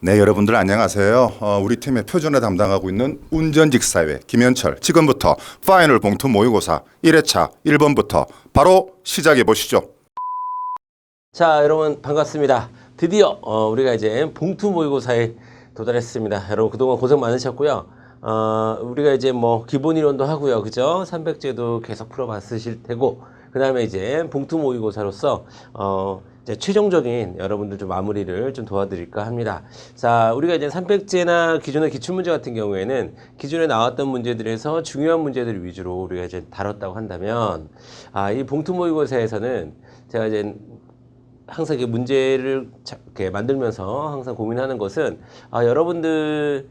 네, 여러분들 안녕하세요. 우리 팀의 표준을 담당하고 있는 운전직사회 김현철. 지금부터 파이널 봉투 모의고사 1회차 1번부터 바로 시작해 보시죠. 자, 여러분 반갑습니다. 드디어 우리가 이제 봉투 모의고사에 도달했습니다. 여러분 그동안 고생 많으셨고요. 우리가 이제 뭐 기본 이론도 하고요, 그죠? 300제도 계속 풀어봤으실 테고, 그 다음에 이제 봉투 모의고사로서 이제 최종적인 여러분들 좀 마무리를 좀 도와드릴까 합니다. 자, 우리가 이제 300제나 기존의 기출문제 같은 경우에는 기존에 나왔던 문제들에서 중요한 문제들 위주로 우리가 이제 다뤘다고 한다면, 이 봉투 모의고사에서는 제가 이제 항상 이렇게 문제를 이렇게 만들면서 항상 고민하는 것은 여러분들에게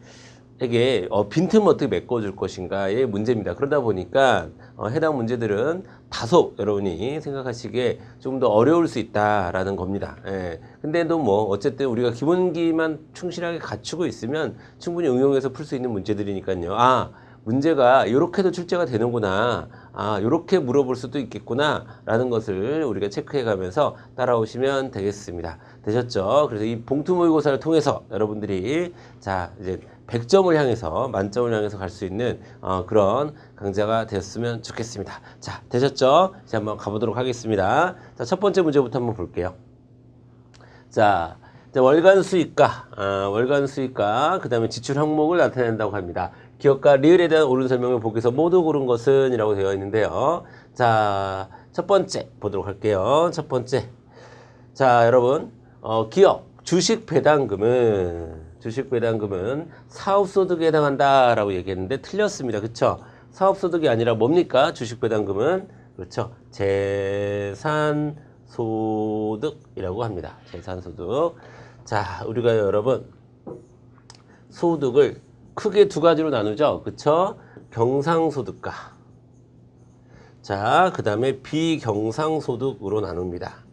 빈틈을 어떻게 메꿔줄 것인가의 문제입니다. 그러다 보니까 해당 문제들은 다소 여러분이 생각하시기에 좀 더 어려울 수 있다라는 겁니다. 예. 근데도 뭐 어쨌든 우리가 기본기만 충실하게 갖추고 있으면 충분히 응용해서 풀 수 있는 문제들이니까요. 문제가 이렇게도 출제가 되는구나. 이렇게 물어볼 수도 있겠구나. 라는 것을 우리가 체크해 가면서 따라오시면 되겠습니다. 되셨죠? 그래서 이 봉투 모의고사를 통해서 여러분들이 자, 이제 100점을 향해서, 만점을 향해서 갈 수 있는 그런 강좌가 되었으면 좋겠습니다. 자, 되셨죠? 이제 한번 가보도록 하겠습니다. 자, 첫 번째 문제부터 한번 볼게요. 자, 월간 수익과, 그 다음에 지출 항목을 나타낸다고 합니다. 기업과 리을에 대한 옳은 설명을 보기에서 모두 고른 것은 이라고 되어 있는데요. 자, 첫 번째 보도록 할게요. 첫 번째. 자, 여러분, 기업, 주식 배당금은 사업소득에 해당한다라고 얘기했는데 틀렸습니다. 그쵸? 사업소득이 아니라 뭡니까? 주식 배당금은. 그렇죠. 재산소득이라고 합니다. 재산소득. 자, 우리가 여러분, 소득을 크게 두 가지로 나누죠. 그쵸? 경상소득과. 자, 그 다음에 비경상소득으로 나눕니다.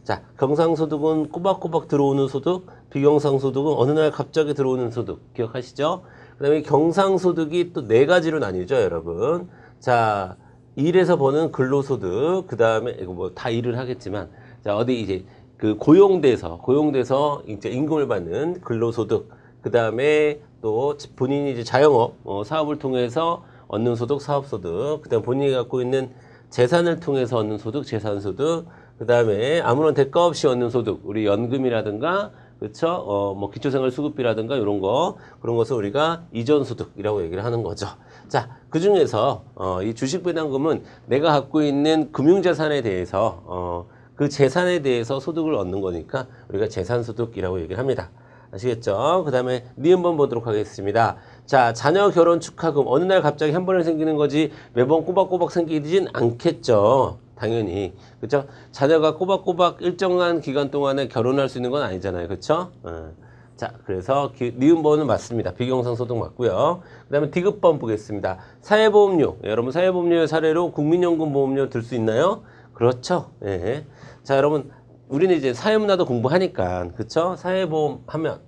자, 경상소득은 꼬박꼬박 들어오는 소득, 비경상소득은 어느 날 갑자기 들어오는 소득. 기억하시죠? 그 다음에 경상소득이 또 네 가지로 나뉘죠, 여러분. 자, 일에서 버는 근로소득, 그 다음에, 이거 뭐 다 일을 하겠지만, 자, 어디 이제 그 고용돼서 이제 임금을 받는 근로소득, 그 다음에 또 본인이 이제 자영업, 사업을 통해서 얻는 소득, 사업소득, 그 다음에 본인이 갖고 있는 재산을 통해서 얻는 소득, 재산소득, 그 다음에 아무런 대가 없이 얻는 소득, 우리 연금이라든가, 그쵸? 뭐 기초생활수급비라든가 이런 거, 그런 것을 우리가 이전소득이라고 얘기를 하는 거죠. 자, 그 중에서, 이 주식배당금은 내가 갖고 있는 금융자산에 대해서, 그 재산에 대해서 소득을 얻는 거니까 우리가 재산소득이라고 얘기를 합니다. 아시겠죠? 그 다음에 니은번 보도록 하겠습니다. 자, 자녀 결혼 축하금. 어느 날 갑자기 한 번에 생기는 거지 매번 꼬박꼬박 생기진 않겠죠. 당연히. 그쵸? 자녀가 꼬박꼬박 일정한 기간 동안에 결혼할 수 있는 건 아니잖아요. 그쵸? 자, 그래서 니은번은 맞습니다. 비경상소득 맞고요. 그 다음에 디귿번 보겠습니다. 사회보험료. 여러분 사회보험료의 사례로 국민연금보험료 들 수 있나요? 그렇죠. 예. 자, 여러분 우리는 이제 사회문화도 공부하니까, 그쵸? 사회보험 하면,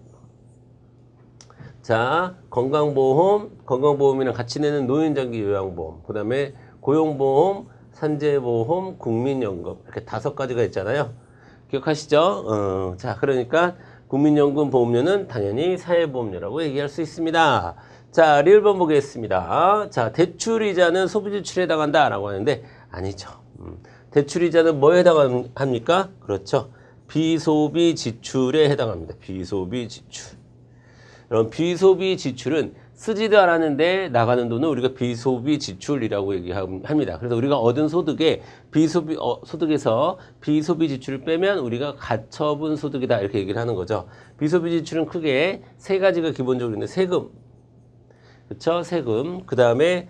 자, 건강보험이랑 같이 내는 노인장기 요양보험, 그 다음에 고용보험, 산재보험, 국민연금, 이렇게 5가지가 있잖아요. 기억하시죠? 자, 그러니까 국민연금 보험료는 당연히 사회보험료라고 얘기할 수 있습니다. 자, 리을번 보겠습니다. 자, 대출이자는 소비지출에 해당한다라고 하는데, 아니죠. 대출이자는 뭐에 해당합니까? 그렇죠. 비소비 지출에 해당합니다. 비소비 지출. 그럼 비소비 지출은 쓰지도 않았는데 나가는 돈은 우리가 비소비 지출이라고 얘기합니다. 그래서 우리가 얻은 소득에 소득에서 비소비 지출을 빼면 우리가 가처분 소득이다. 이렇게 얘기를 하는 거죠. 비소비 지출은 크게 세 가지가 기본적으로 있는데 세금. 그쵸? 세금. 그 다음에,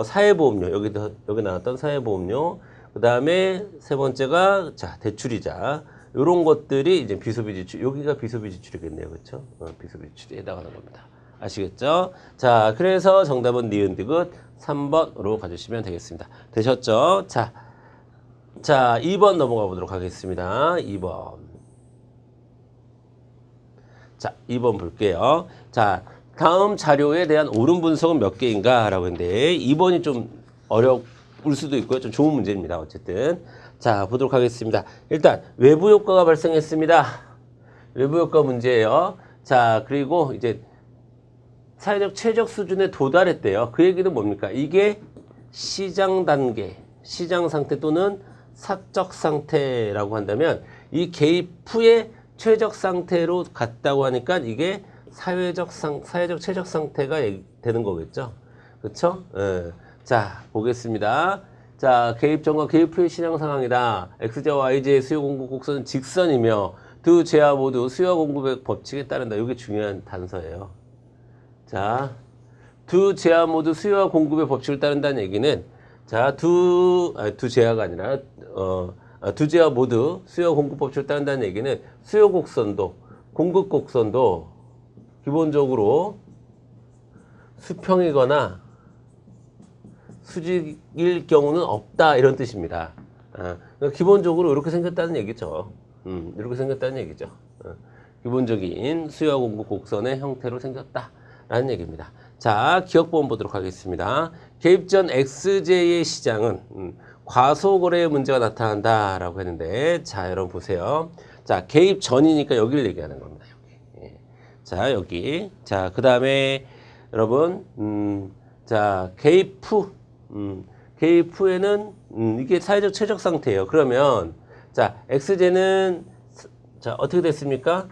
사회보험료. 여기 나왔던 사회보험료. 그 다음에 세 번째가 자 대출이자 요런 것들이 이제 비소비 지출, 여기가 비소비 지출이겠네요. 그렇죠? 비소비 지출에 해당하는 겁니다. 아시겠죠? 자, 그래서 정답은 니은 디귿 3번으로 가주시면 되겠습니다. 되셨죠? 자, 2번 넘어가 보도록 하겠습니다. 2번. 자, 2번 볼게요. 자, 다음 자료에 대한 옳은 분석은 몇 개인가? 라고 했는데 2번이 좀 어려울 수도 있고요. 좀 좋은 문제입니다. 어쨌든. 자, 보도록 하겠습니다. 일단 외부 효과가 발생했습니다. 외부 효과 문제예요. 자, 그리고 이제 사회적 최적 수준에 도달했대요. 그 얘기는 뭡니까? 이게 시장 단계, 시장 상태 또는 사적 상태라고 한다면 이 개입 후에 최적 상태로 갔다고 하니까 이게 사회적 최적 상태가 되는 거겠죠. 그렇죠? 예. 자, 보겠습니다. 자, 개입 전과 개입 후의 시장 상황이다. X제와 Y제의 수요 공급 곡선은 직선이며 두 제와 모두 수요와 공급의 법칙에 따른다. 이게 중요한 단서예요. 자, 두 제와 모두 수요와 공급의 법칙을 따른다는 얘기는 자, 두 제와가 아니라 두 제와 모두 수요 공급 법칙을 따른다는 얘기는 수요 곡선도 공급 곡선도 기본적으로 수평이거나 수직일 경우는 없다 이런 뜻입니다. 그러니까 기본적으로 이렇게 생겼다는 얘기죠. 이렇게 생겼다는 얘기죠. 기본적인 수요와 공급 곡선의 형태로 생겼다라는 얘기입니다. 자, 기억보험 보도록 하겠습니다. 개입 전 XJ의 시장은 과소거래의 문제가 나타난다라고 했는데, 자, 여러분 보세요. 자, 개입 전이니까 여기를 얘기하는 겁니다. 여기. 예. 자, 여기. 자, 그 다음에 여러분, 자, 개입 후. 개입 후에는 이게 사회적 최적 상태예요. 그러면 자, XJ는 자, 어떻게 됐습니까?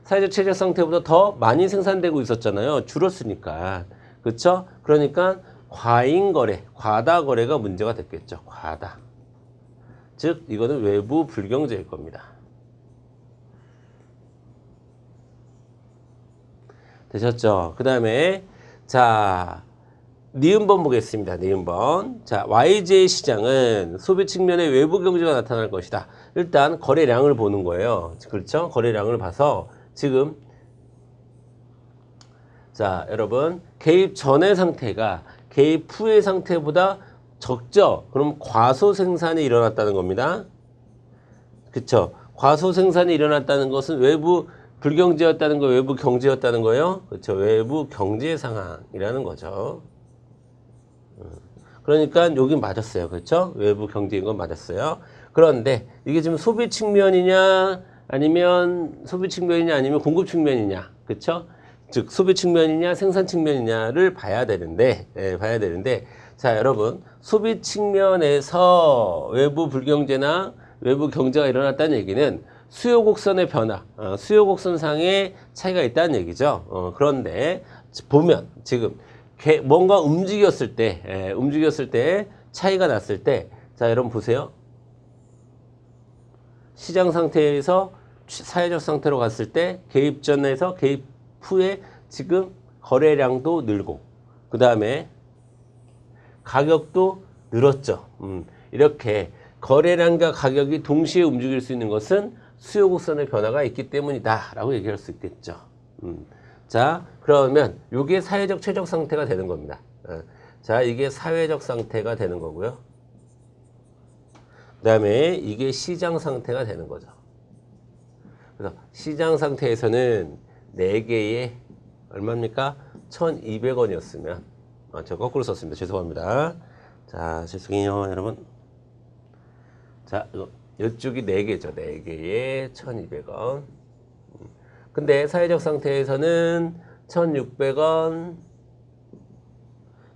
사회적 최적 상태보다 더 많이 생산되고 있었잖아요. 줄었으니까. 그렇죠? 그러니까 과잉 거래, 과다 거래가 문제가 됐겠죠. 과다. 즉 이거는 외부 불경제일 겁니다. 되셨죠? 그다음에 자, 니은번 보겠습니다. 니은번. 자, YJ 시장은 소비 측면의 외부 경제가 나타날 것이다. 일단 거래량을 보는 거예요. 그렇죠? 거래량을 봐서 지금 자, 여러분 개입 전의 상태가 개입 후의 상태보다 적죠? 그럼 과소 생산이 일어났다는 겁니다. 그렇죠? 과소 생산이 일어났다는 것은 외부 불경제였다는 거, 외부 경제였다는 거예요. 그렇죠? 외부 경제 상황이라는 거죠. 그러니까 여긴 맞았어요. 그렇죠? 외부 경제인 건 맞았어요. 그런데 이게 지금 소비 측면이냐 아니면 공급 측면이냐. 그렇죠? 즉 소비 측면이냐 생산 측면이냐를 봐야 되는데 자, 여러분 소비 측면에서 외부 불경제나 외부 경제가 일어났다는 얘기는 수요 곡선의 변화, 수요 곡선상의 차이가 있다는 얘기죠. 그런데 보면 지금 뭔가 움직였을 때 차이가 났을 때, 자, 여러분 보세요. 시장 상태에서 사회적 상태로 갔을 때 개입 전에서 개입 후에 지금 거래량도 늘고 그 다음에 가격도 늘었죠. 이렇게 거래량과 가격이 동시에 움직일 수 있는 것은 수요 곡선의 변화가 있기 때문이다 라고 얘기할 수 있겠죠. 자, 그러면 이게 사회적 최적 상태가 되는 겁니다. 자, 이게 사회적 상태가 되는 거고요. 그 다음에 이게 시장 상태가 되는 거죠. 그래서 시장 상태에서는 4개에 얼마입니까? 1,200원이었으면 저 거꾸로 썼습니다. 죄송합니다. 자, 죄송해요, 여러분. 자, 이쪽이 4개죠. 4개에 1,200원. 근데 사회적 상태에서는 1,600원,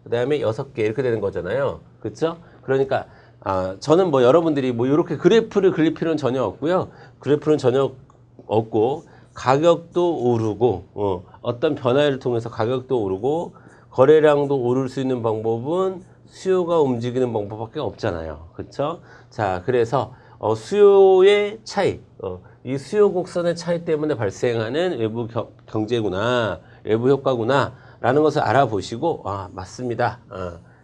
그 다음에 6개 이렇게 되는 거잖아요. 그렇죠? 그러니까 저는 뭐 여러분들이 뭐 이렇게 그래프를 그릴 필요는 전혀 없고요. 그래프는 전혀 없고 가격도 오르고 어떤 변화를 통해서 가격도 오르고 거래량도 오를 수 있는 방법은 수요가 움직이는 방법밖에 없잖아요. 그렇죠? 자, 그래서 수요의 차이, 이 수요 곡선의 차이 때문에 발생하는 외부 경제구나, 외부 효과구나 라는 것을 알아보시고 맞습니다.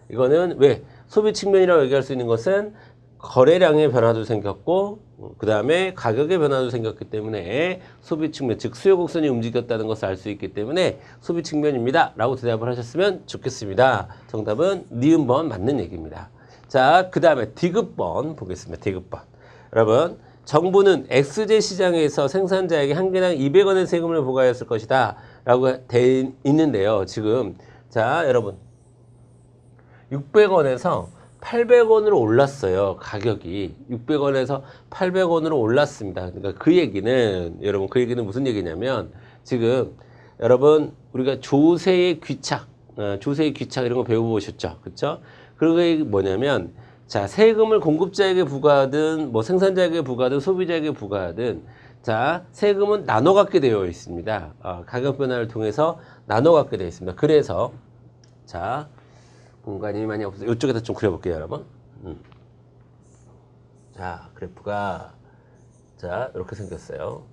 이거는 왜 소비 측면이라고 얘기할 수 있는 것은 거래량의 변화도 생겼고 그 다음에 가격의 변화도 생겼기 때문에 소비 측면, 즉 수요 곡선이 움직였다는 것을 알 수 있기 때문에 소비 측면입니다 라고 대답을 하셨으면 좋겠습니다. 정답은 니은번 맞는 얘기입니다. 자, 그 다음에 디귿번 보겠습니다. 디귿번. 여러분, 정부는 XJ 시장에서 생산자에게 한 개당 200원의 세금을 부과했을 것이다 라고 돼 있는데요. 지금 자, 여러분 600원에서 800원으로 올랐어요. 가격이 600원에서 800원으로 올랐습니다. 그러니까 그 얘기는 여러분 그 얘기는 무슨 얘기냐면 지금 여러분 우리가 조세의 귀착, 조세의 귀착 이런 거 배워보셨죠? 그쵸? 그게 뭐냐면 자, 세금을 공급자에게 부과하든 뭐 생산자에게 부과하든 소비자에게 부과하든 자, 세금은 나눠 갖게 되어 있습니다. 가격 변화를 통해서 나눠 갖게 되어 있습니다. 그래서 자, 공간이 많이 없어서 이쪽에다 좀 그려볼게요, 여러분. 자, 그래프가 자, 이렇게 생겼어요.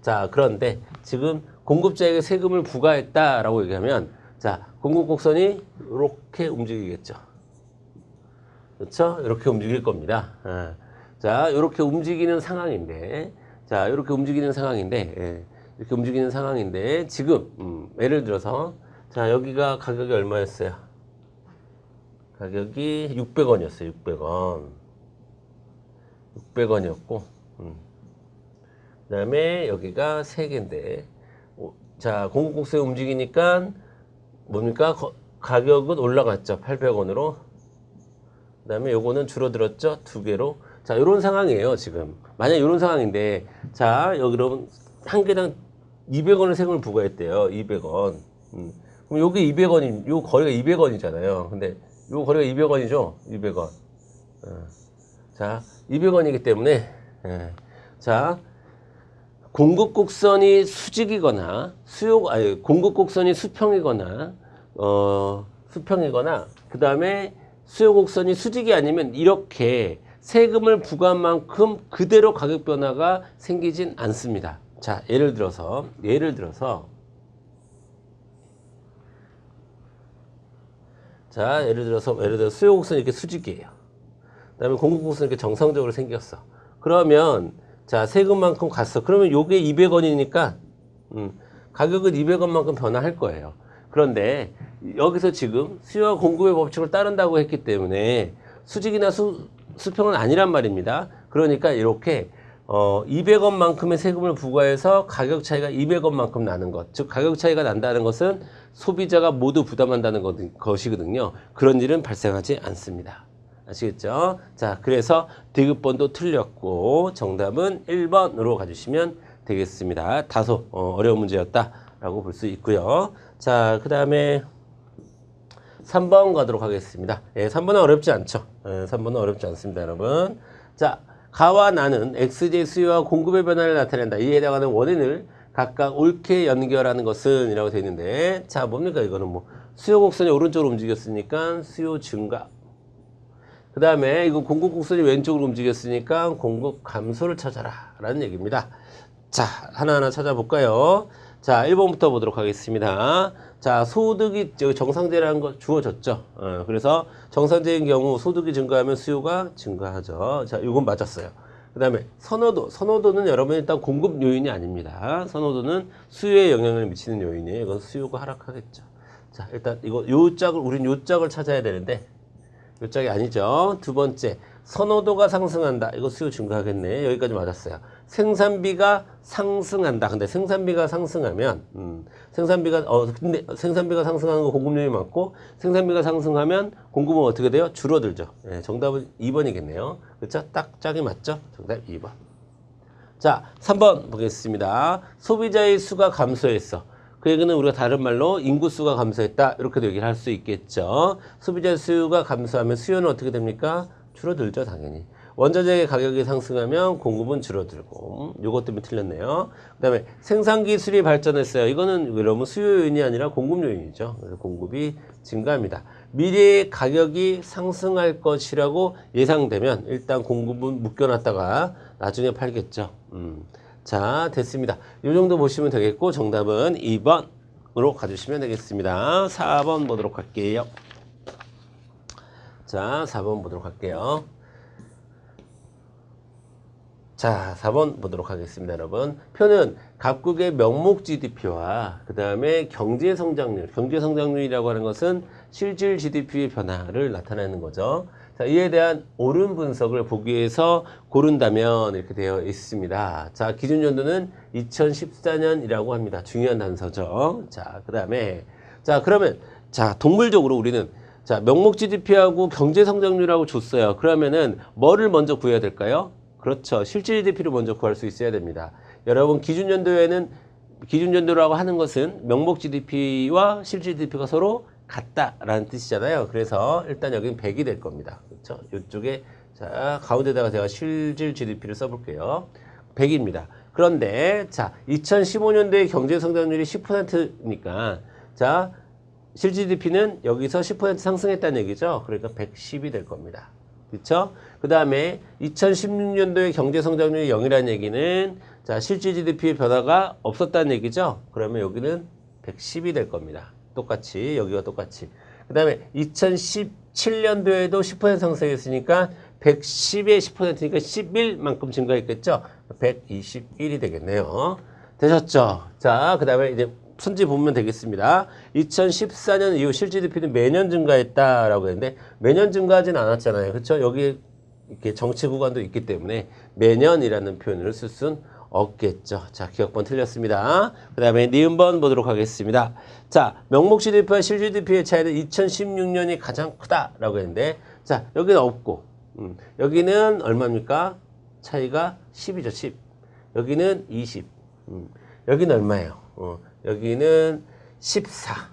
자, 그런데 지금 공급자에게 세금을 부과했다라고 얘기하면 자, 공급 곡선이 이렇게 움직이겠죠. 그렇죠? 이렇게 움직일 겁니다. 자, 이렇게 움직이는 상황인데, 자, 이렇게 움직이는 상황인데, 이렇게 움직이는 상황인데, 지금, 예를 들어서, 자, 여기가 가격이 얼마였어요? 가격이 600원이었어요, 600원. 600원이었고, 그 다음에 여기가 3개인데, 자, 공급곡선이 움직이니까, 뭡니까? 가격은 올라갔죠, 800원으로. 그 다음에 요거는 줄어들었죠? 2개로. 자, 요런 상황이에요, 지금. 만약 요런 상황인데, 자, 여기 여러분, 한 개당 200원을 세금을 부과했대요. 200원. 그럼 요게 200원이, 요 거리가 200원이잖아요. 근데 요 거리가 200원이죠? 200원. 자, 200원이기 때문에, 자, 공급곡선이 수직이거나, 공급곡선이 수평이거나, 수평이거나, 그 다음에 수요곡선이 수직이 아니면 이렇게 세금을 부과한 만큼 그대로 가격 변화가 생기진 않습니다. 자, 예를 들어서 자, 예를 들어서 수요곡선이 이렇게 수직이에요. 그다음에 공급곡선이 이렇게 정상적으로 생겼어. 그러면 자, 세금만큼 갔어. 그러면 요게 200원이니까 가격은 200원만큼 변화할 거예요. 그런데 여기서 지금 수요와 공급의 법칙을 따른다고 했기 때문에 수직이나 수평은 아니란 말입니다. 그러니까 이렇게 200원만큼의 세금을 부과해서 가격 차이가 200원만큼 나는 것. 즉 가격 차이가 난다는 것은 소비자가 모두 부담한다는 것이거든요. 그런 일은 발생하지 않습니다. 아시겠죠? 자, 그래서 디귿번도 틀렸고 정답은 1번으로 가주시면 되겠습니다. 다소 어려운 문제였다라고 볼 수 있고요. 자, 그 다음에 3번 가도록 하겠습니다. 3번은 어렵지 않죠. 3번은 어렵지 않습니다, 여러분. 자, 가와 나는 XJ 수요와 공급의 변화를 나타낸다. 이에 해당하는 원인을 각각 옳게 연결하는 것은 이라고 되어 있는데, 자, 뭡니까? 이거는 뭐 수요 곡선이 오른쪽으로 움직였으니까 수요 증가. 그 다음에 이거 공급 곡선이 왼쪽으로 움직였으니까 공급 감소를 찾아라 라는 얘기입니다. 자, 하나하나 찾아볼까요? 자, 1번부터 보도록 하겠습니다. 자, 소득이 정상제라는 거 주어졌죠. 그래서 정상제인 경우 소득이 증가하면 수요가 증가하죠. 자, 이건 맞았어요. 그 다음에 선호도는 여러분 일단 공급 요인이 아닙니다. 선호도는 수요에 영향을 미치는 요인이에요. 이건 수요가 하락하겠죠. 자, 일단 우린 요 짝을 찾아야 되는데 요 짝이 아니죠. 두 번째, 선호도가 상승한다. 이거 수요 증가하겠네. 여기까지 맞았어요. 생산비가 상승한다. 근데 생산비가 상승하면 근데 생산비가 상승하는 거 공급률이 많고 생산비가 상승하면 공급은 어떻게 돼요? 줄어들죠. 예, 정답은 2번이겠네요. 그렇죠? 딱 짝이 맞죠? 정답 2번. 자, 3번 보겠습니다. 소비자의 수가 감소했어. 그 얘기는 우리가 다른 말로 인구수가 감소했다. 이렇게도 얘기를 할 수 있겠죠. 소비자 수가 감소하면 수요는 어떻게 됩니까? 줄어들죠, 당연히. 원자재의 가격이 상승하면 공급은 줄어들고, 요것 때문에 틀렸네요. 그 다음에 생산기술이 발전했어요. 이거는 여러분 수요 요인이 아니라 공급 요인이죠. 그래서 공급이 증가합니다. 미래의 가격이 상승할 것이라고 예상되면 일단 공급은 묶여놨다가 나중에 팔겠죠. 자, 됐습니다. 요 정도 보시면 되겠고 정답은 2번으로 가주시면 되겠습니다. 4번 보도록 할게요. 자, 4번 보도록 할게요. 자, 4번 보도록 하겠습니다, 여러분. 표는 각국의 명목 GDP와 그 다음에 경제성장률이라고 하는 것은 실질 GDP의 변화를 나타내는 거죠. 자, 이에 대한 옳은 분석을 보기 위해서 고른다면 이렇게 되어 있습니다. 자, 기준 연도는 2014년이라고 합니다. 중요한 단서죠. 자, 그 다음에 자, 그러면 자, 동물적으로 우리는 자, 명목 GDP하고 경제성장률하고 줬어요. 그러면은 뭐를 먼저 구해야 될까요? 그렇죠. 실질 GDP를 먼저 구할 수 있어야 됩니다. 여러분 기준연도에는 기준 연도라고 하는 것은 명목 GDP와 실질 GDP가 서로 같다라는 뜻이잖아요. 그래서 일단 여기는 100이 될 겁니다. 그렇죠? 이쪽에 자, 가운데다가 제가 실질 GDP를 써볼게요. 100입니다. 그런데 자, 2015년도에 경제 성장률이 10%니까 자, 실질 GDP는 여기서 10% 상승했다는 얘기죠. 그러니까 110이 될 겁니다. 그렇죠? 그 다음에 2016년도에 경제 성장률이 0이라는 얘기는 자, 실질 GDP의 변화가 없었다는 얘기죠. 그러면 여기는 110이 될 겁니다. 똑같이 여기가 똑같이. 그 다음에 2017년도에도 10% 상승했으니까 110에 10%니까 11만큼 증가했겠죠. 121이 되겠네요. 되셨죠? 자, 그 다음에 이제 선지 보면 되겠습니다. 2014년 이후 실질 GDP는 매년 증가했다라고 했는데 매년 증가하진 않았잖아요. 그렇죠? 여기 이렇게 정체 구간도 있기 때문에 매년이라는 표현을 쓸 수는 없겠죠. 자, 기억번 틀렸습니다. 그 다음에 니은번 보도록 하겠습니다. 자, 명목 GDP와 실질 GDP의 차이는 2016년이 가장 크다라고 했는데 자, 여기는 없고 여기는 얼마입니까? 차이가 10이죠. 10. 여기는 20. 여기는 얼마예요? 여기는 14.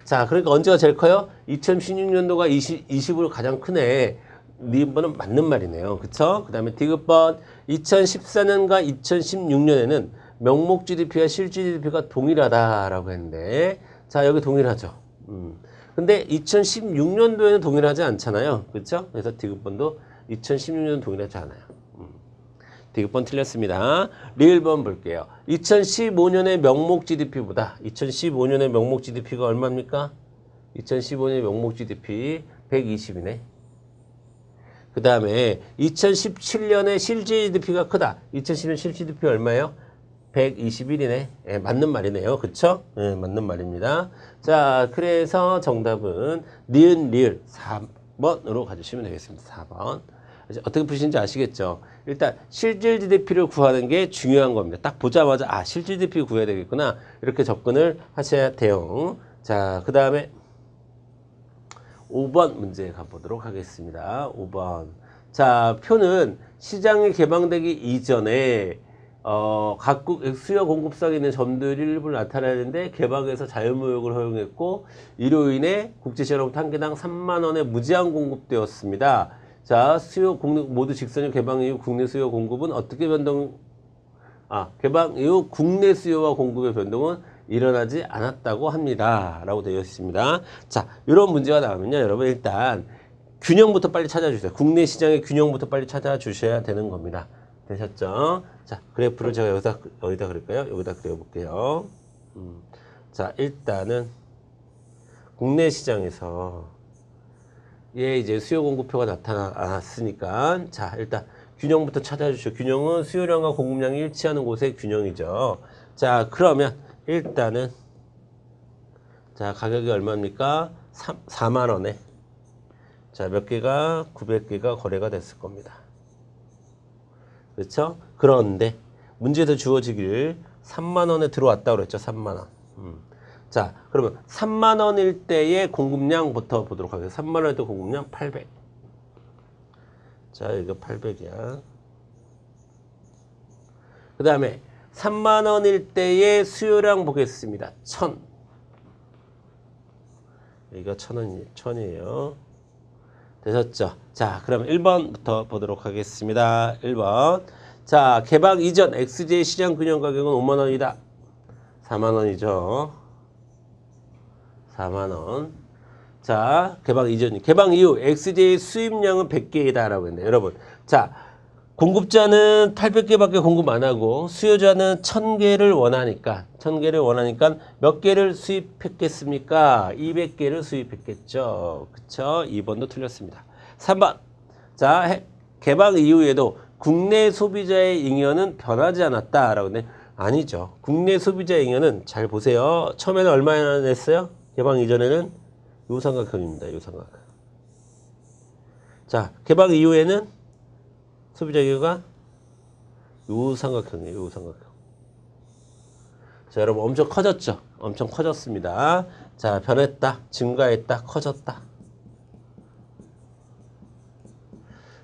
자, 그러니까 언제가 제일 커요? 2016년도가 20으로 가장 크네. 니은번은 맞는 말이네요. 그쵸? 그 다음에 디귿번 2014년과 2016년에는 명목 GDP와 실질 GDP가 동일하다라고 했는데 자, 여기 동일하죠. 근데 2016년도에는 동일하지 않잖아요. 그렇죠? 그래서 디귿번도 2016년은 동일하지 않아요. 디귿번 틀렸습니다. 리을번 볼게요. 2015년의 명목 GDP보다 2015년의 명목 GDP가 얼마입니까? 2015년의 명목 GDP 120이네. 그 다음에 2017년에 실질 GDP가 크다. 2010년 실질 GDP 얼마예요? 121이네. 예, 맞는 말이네요. 그쵸? 예, 맞는 말입니다. 자, 그래서 정답은 니은, 리을 4번으로 가주시면 되겠습니다. 4번. 어떻게 푸시는지 아시겠죠? 일단 실질 GDP를 구하는 게 중요한 겁니다. 딱 보자마자 아, 실질 GDP 구해야 되겠구나. 이렇게 접근을 하셔야 돼요. 자, 그 다음에 5번 문제 가보도록 하겠습니다. 5번. 자, 표는 시장이 개방되기 이전에 각국 수요 공급상에 있는 점들이 일부 나타나는데 개방해서 자유무역을 허용했고 이로 인해 국제시장으로부터 한 개당 3만 원의 무제한 공급되었습니다. 자, 수요 공급 모두 직선형 개방 이후 국내 수요 공급은 어떻게 개방 이후 국내 수요와 공급의 변동은 일어나지 않았다고 합니다. 라고 되어 있습니다. 자, 이런 문제가 나오면요. 여러분 일단 균형부터 빨리 찾아주세요. 국내 시장의 균형부터 빨리 찾아주셔야 되는 겁니다. 되셨죠? 자, 그래프를 제가 여기다 그릴까요? 여기다 그려볼게요. 자, 일단은 국내 시장에서 이제 수요 공급표가 나타났으니까 자, 일단 균형부터 찾아주시오. 균형은 수요량과 공급량이 일치하는 곳의 균형이죠. 자, 그러면 일단은 자, 가격이 얼마입니까? 4만 원에 자, 몇 개가 900개가 거래가 됐을 겁니다. 그렇죠? 그런데 문제에서 주어지기를 3만 원에 들어왔다고 그랬죠. 3만 원. 자, 그러면 3만 원일 때의 공급량부터 보도록 하겠습니다. 3만 원일 때 공급량 800. 자, 이거 800이야. 그 다음에 3만 원일 때의 수요량 보겠습니다. 1000. 이거 1000이에요. 되셨죠? 자, 그럼 1번부터 보도록 하겠습니다. 1번. 자, 개방 이전 XJ 시장 균형 가격은 5만 원이다. 4만 원이죠. 4만 원. 자, 개방 이전, 개방 이후 XJ 수입량은 100개이다 라고 했네요. 여러분, 자, 공급자는 800개밖에 공급 안 하고 수요자는 1000개를 원하니까 몇 개를 수입했겠습니까? 200개를 수입했겠죠. 그쵸? 2번도 틀렸습니다. 3번. 자, 개방 이후에도 국내 소비자의 잉여는 변하지 않았다라고 했는데 아니죠. 국내 소비자 잉여는 잘 보세요. 처음에는 얼마나 냈어요? 개방 이전에는 요 삼각형입니다. 요 삼각형. 자, 개방 이후에는 소비자 잉여가 요 삼각형이에요. 요 삼각형. 자, 여러분 엄청 커졌죠? 엄청 커졌습니다. 자, 변했다, 증가했다, 커졌다.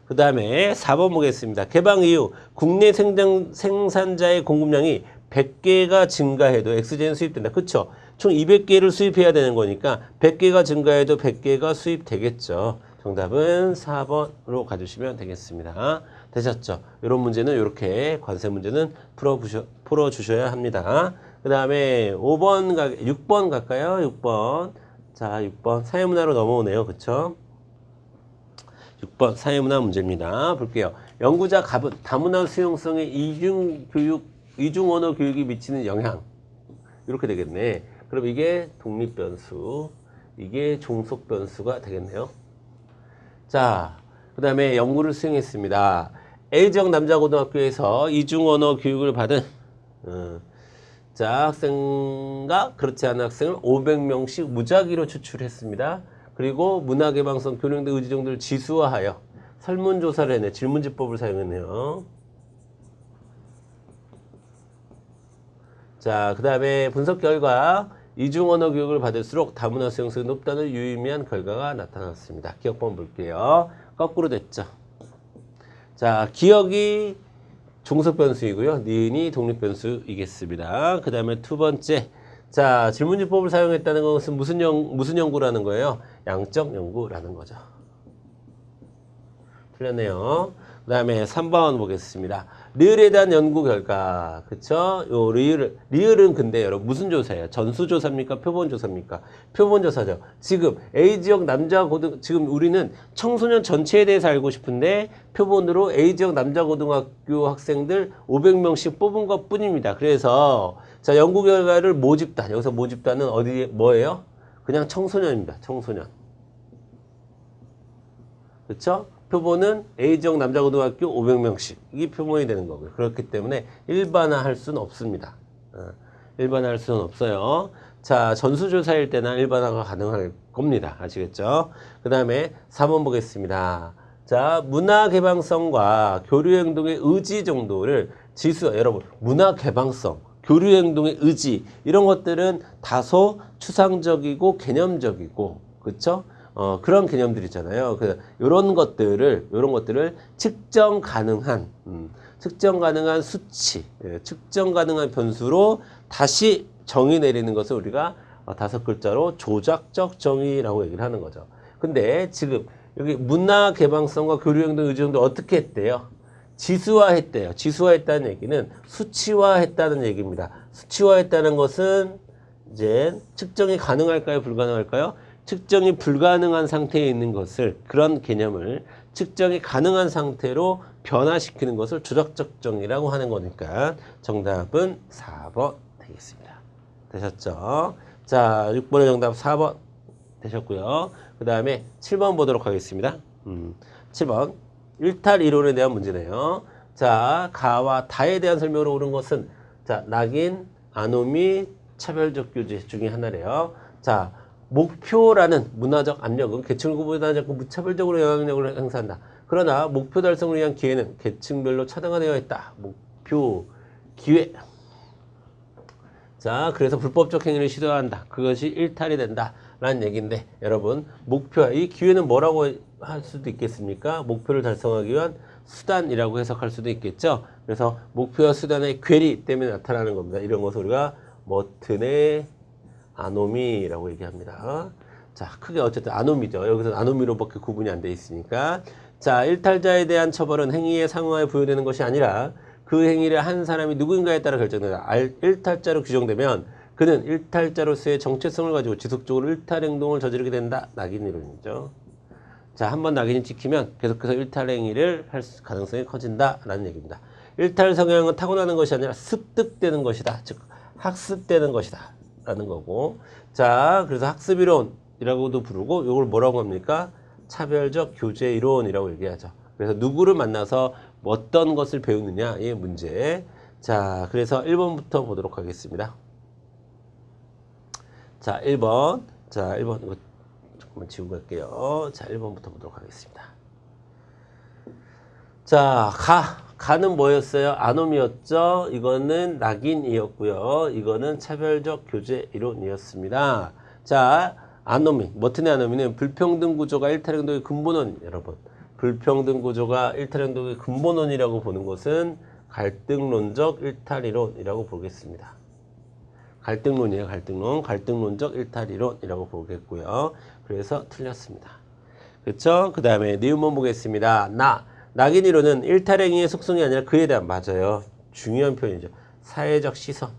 그 다음에 4번 보겠습니다. 개방 이후 국내 생산자의 공급량이 100개가 증가해도 X제는 수입된다. 그쵸? 총 200개를 수입해야 되는 거니까 100개가 증가해도 100개가 수입되겠죠. 정답은 4번으로 가주시면 되겠습니다. 되셨죠? 이런 문제는 이렇게 관세 문제는 풀어주셔야 합니다. 그 다음에 6번 갈까요? 6번. 자, 6번. 사회문화로 넘어오네요. 그쵸? 6번 사회문화 문제입니다. 볼게요. 연구자 갑은 다문화 수용성에 이중 언어 교육이 미치는 영향. 이렇게 되겠네. 그럼 이게 독립변수, 이게 종속변수가 되겠네요. 자, 그 다음에 연구를 수행했습니다. A지역 남자고등학교에서 이중 언어 교육을 받은 자, 학생과 그렇지 않은 학생을 500명씩 무작위로 추출했습니다. 그리고 문화개방성, 교령대 의지 정도를 지수화하여 설문조사를 했네. 질문지법을 사용했네요. 자, 그 다음에 분석 결과 이중 언어 교육을 받을수록 다문화 수용성이 높다는 유의미한 결과가 나타났습니다. 기억번 볼게요. 거꾸로 됐죠. 자, 기억이 종속변수이고요. 니은이 독립변수이겠습니다. 그 다음에 두 번째. 자, 질문지법을 사용했다는 것은 무슨 연구라는 거예요? 양적 연구라는 거죠. 틀렸네요. 그 다음에 3번 보겠습니다. 리을에 대한 연구 결과. 그쵸? 요 리을은 근데 여러분 무슨 조사예요? 전수조사입니까? 표본조사입니까? 표본조사죠. 지금 A지역 지금 우리는 청소년 전체에 대해서 알고 싶은데 표본으로 A지역 남자고등학교 학생들 500명씩 뽑은 것 뿐입니다. 그래서 자, 연구 결과를 모집단. 여기서 모집단은 뭐예요? 그냥 청소년입니다. 청소년. 그쵸? 표본은 A지역 남자고등학교 500명씩. 이게 표본이 되는 거고요. 그렇기 때문에 일반화할 수는 없습니다. 일반화할 수는 없어요. 자, 전수조사일 때나 일반화가 가능할 겁니다. 아시겠죠? 그 다음에 4번 보겠습니다. 자, 문화개방성과 교류행동의 의지 정도를 여러분, 문화개방성, 교류행동의 의지, 이런 것들은 다소 추상적이고 개념적이고, 그쵸? 그런 개념들이잖아요. 요런 것들을 측정 가능한 수치, 측정 가능한 변수로 다시 정의 내리는 것을 우리가 5글자로 조작적 정의라고 얘기를 하는 거죠. 근데 지금 여기 문화 개방성과 교류행동 의지정도 어떻게 했대요? 지수화했대요. 지수화했다는 얘기는 수치화했다는 얘기입니다. 수치화했다는 것은 이제 측정이 가능할까요? 불가능할까요? 측정이 불가능한 상태에 있는 것을, 그런 개념을 측정이 가능한 상태로 변화시키는 것을 조작적 정의라고 하는 거니까 정답은 4번 되겠습니다. 되셨죠? 자, 6번의 정답 4번 되셨고요. 그 다음에 7번 보도록 하겠습니다. 7번 일탈 이론에 대한 문제네요. 자, 가와 다에 대한 설명으로 옳은 것은 자, 낙인, 아노미, 차별적 교제 중에 하나래요. 자, 목표라는 문화적 압력은 계층을 구분하지 않고 무차별적으로 영향력을 행사한다. 그러나 목표 달성을 위한 기회는 계층별로 차등화되어 있다. 목표, 기회. 자, 그래서 불법적 행위를 시도한다. 그것이 일탈이 된다. 라는 얘기인데, 여러분, 목표, 이 기회는 뭐라고 할 수도 있겠습니까? 목표를 달성하기 위한 수단이라고 해석할 수도 있겠죠. 그래서 목표와 수단의 괴리 때문에 나타나는 겁니다. 이런 것을 우리가 머튼의 아노미라고 얘기합니다. 자, 크게 어쨌든 아노미죠. 여기서 아노미로밖에 구분이 안 돼 있으니까. 자, 일탈자에 대한 처벌은 행위의 상호에 부여되는 것이 아니라 그 행위를 한 사람이 누구인가에 따라 결정된다. 일탈자로 규정되면 그는 일탈자로서의 정체성을 가지고 지속적으로 일탈 행동을 저지르게 된다. 낙인 이론이죠. 자, 한번 낙인이 찍히면 계속해서 일탈 행위를 할 가능성이 커진다라는 얘기입니다. 일탈 성향은 타고나는 것이 아니라 습득되는 것이다. 즉, 학습되는 것이다. 라는 거고. 자, 그래서 학습이론이라고도 부르고, 이걸 뭐라고 합니까? 차별적 교제 이론이라고 얘기하죠. 그래서 누구를 만나서 어떤 것을 배우느냐, 이 문제. 자, 그래서 1번부터 보도록 하겠습니다. 자, 1번. 자, 1번, 이거 조금만 지우고 갈게요. 자, 1번부터 보도록 하겠습니다. 자, 가는 뭐였어요? 아놈이었죠? 이거는 낙인이었고요. 이거는 차별적 교제 이론이었습니다. 자, 아노미, 머튼의 아노미는 불평등 구조가 일탈행동의 근본원, 여러분. 불평등 구조가 일탈행동의 근본원이라고 보는 것은 갈등론적 일탈이론이라고 보겠습니다. 갈등론이에요. 갈등론. 갈등론적 일탈이론이라고 보겠고요. 그래서 틀렸습니다. 그렇죠? 그 다음에 니은문 보겠습니다. 낙인이론은 일탈행위의 속성이 아니라 그에 대한 맞아요. 중요한 표현이죠. 사회적 시선.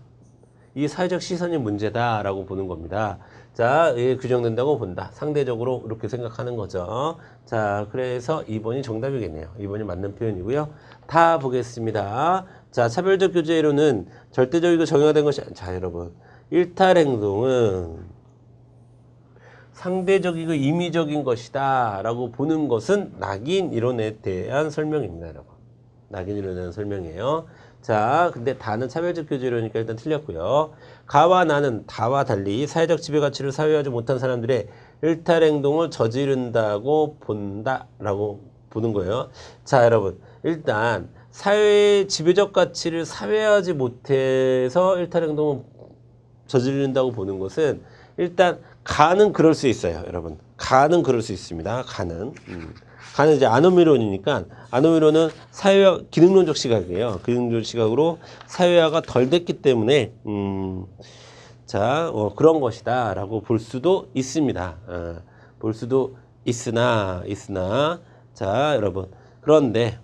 이 사회적 시선이 문제다라고 보는 겁니다. 자, 이게 규정된다고 본다. 상대적으로 이렇게 생각하는 거죠. 자, 그래서 2번이 정답이겠네요. 2번이 맞는 표현이고요. 다 보겠습니다. 자, 차별적 교제이론은 절대적이고 정형화된 것이 자, 여러분. 일탈행동은 상대적이고 임의적인 것이다 라고 보는 것은 낙인이론에 대한 설명입니다, 여러분. 낙인이론에 대한 설명이에요. 자, 근데 다는 차별적 교제이론이니까 일단 틀렸고요. 가와 나는 다와 달리 사회적 지배 가치를 사유하지 못한 사람들의 일탈행동을 저지른다고 본다라고 보는 거예요. 자, 여러분. 일단 사회의 지배적 가치를 사회하지 못해서 일탈행동을 저지른다고 보는 것은 일단 가는 그럴 수 있어요, 여러분. 가는 그럴 수 있습니다. 가는. 가는 이제 아노미론이니까 아노미론은 사회화 기능론적 시각이에요. 기능론적 시각으로 사회화가 덜 됐기 때문에 자, 그런 것이다라고 볼 수도 있습니다. 볼 수도 있으나 자, 여러분. 그런데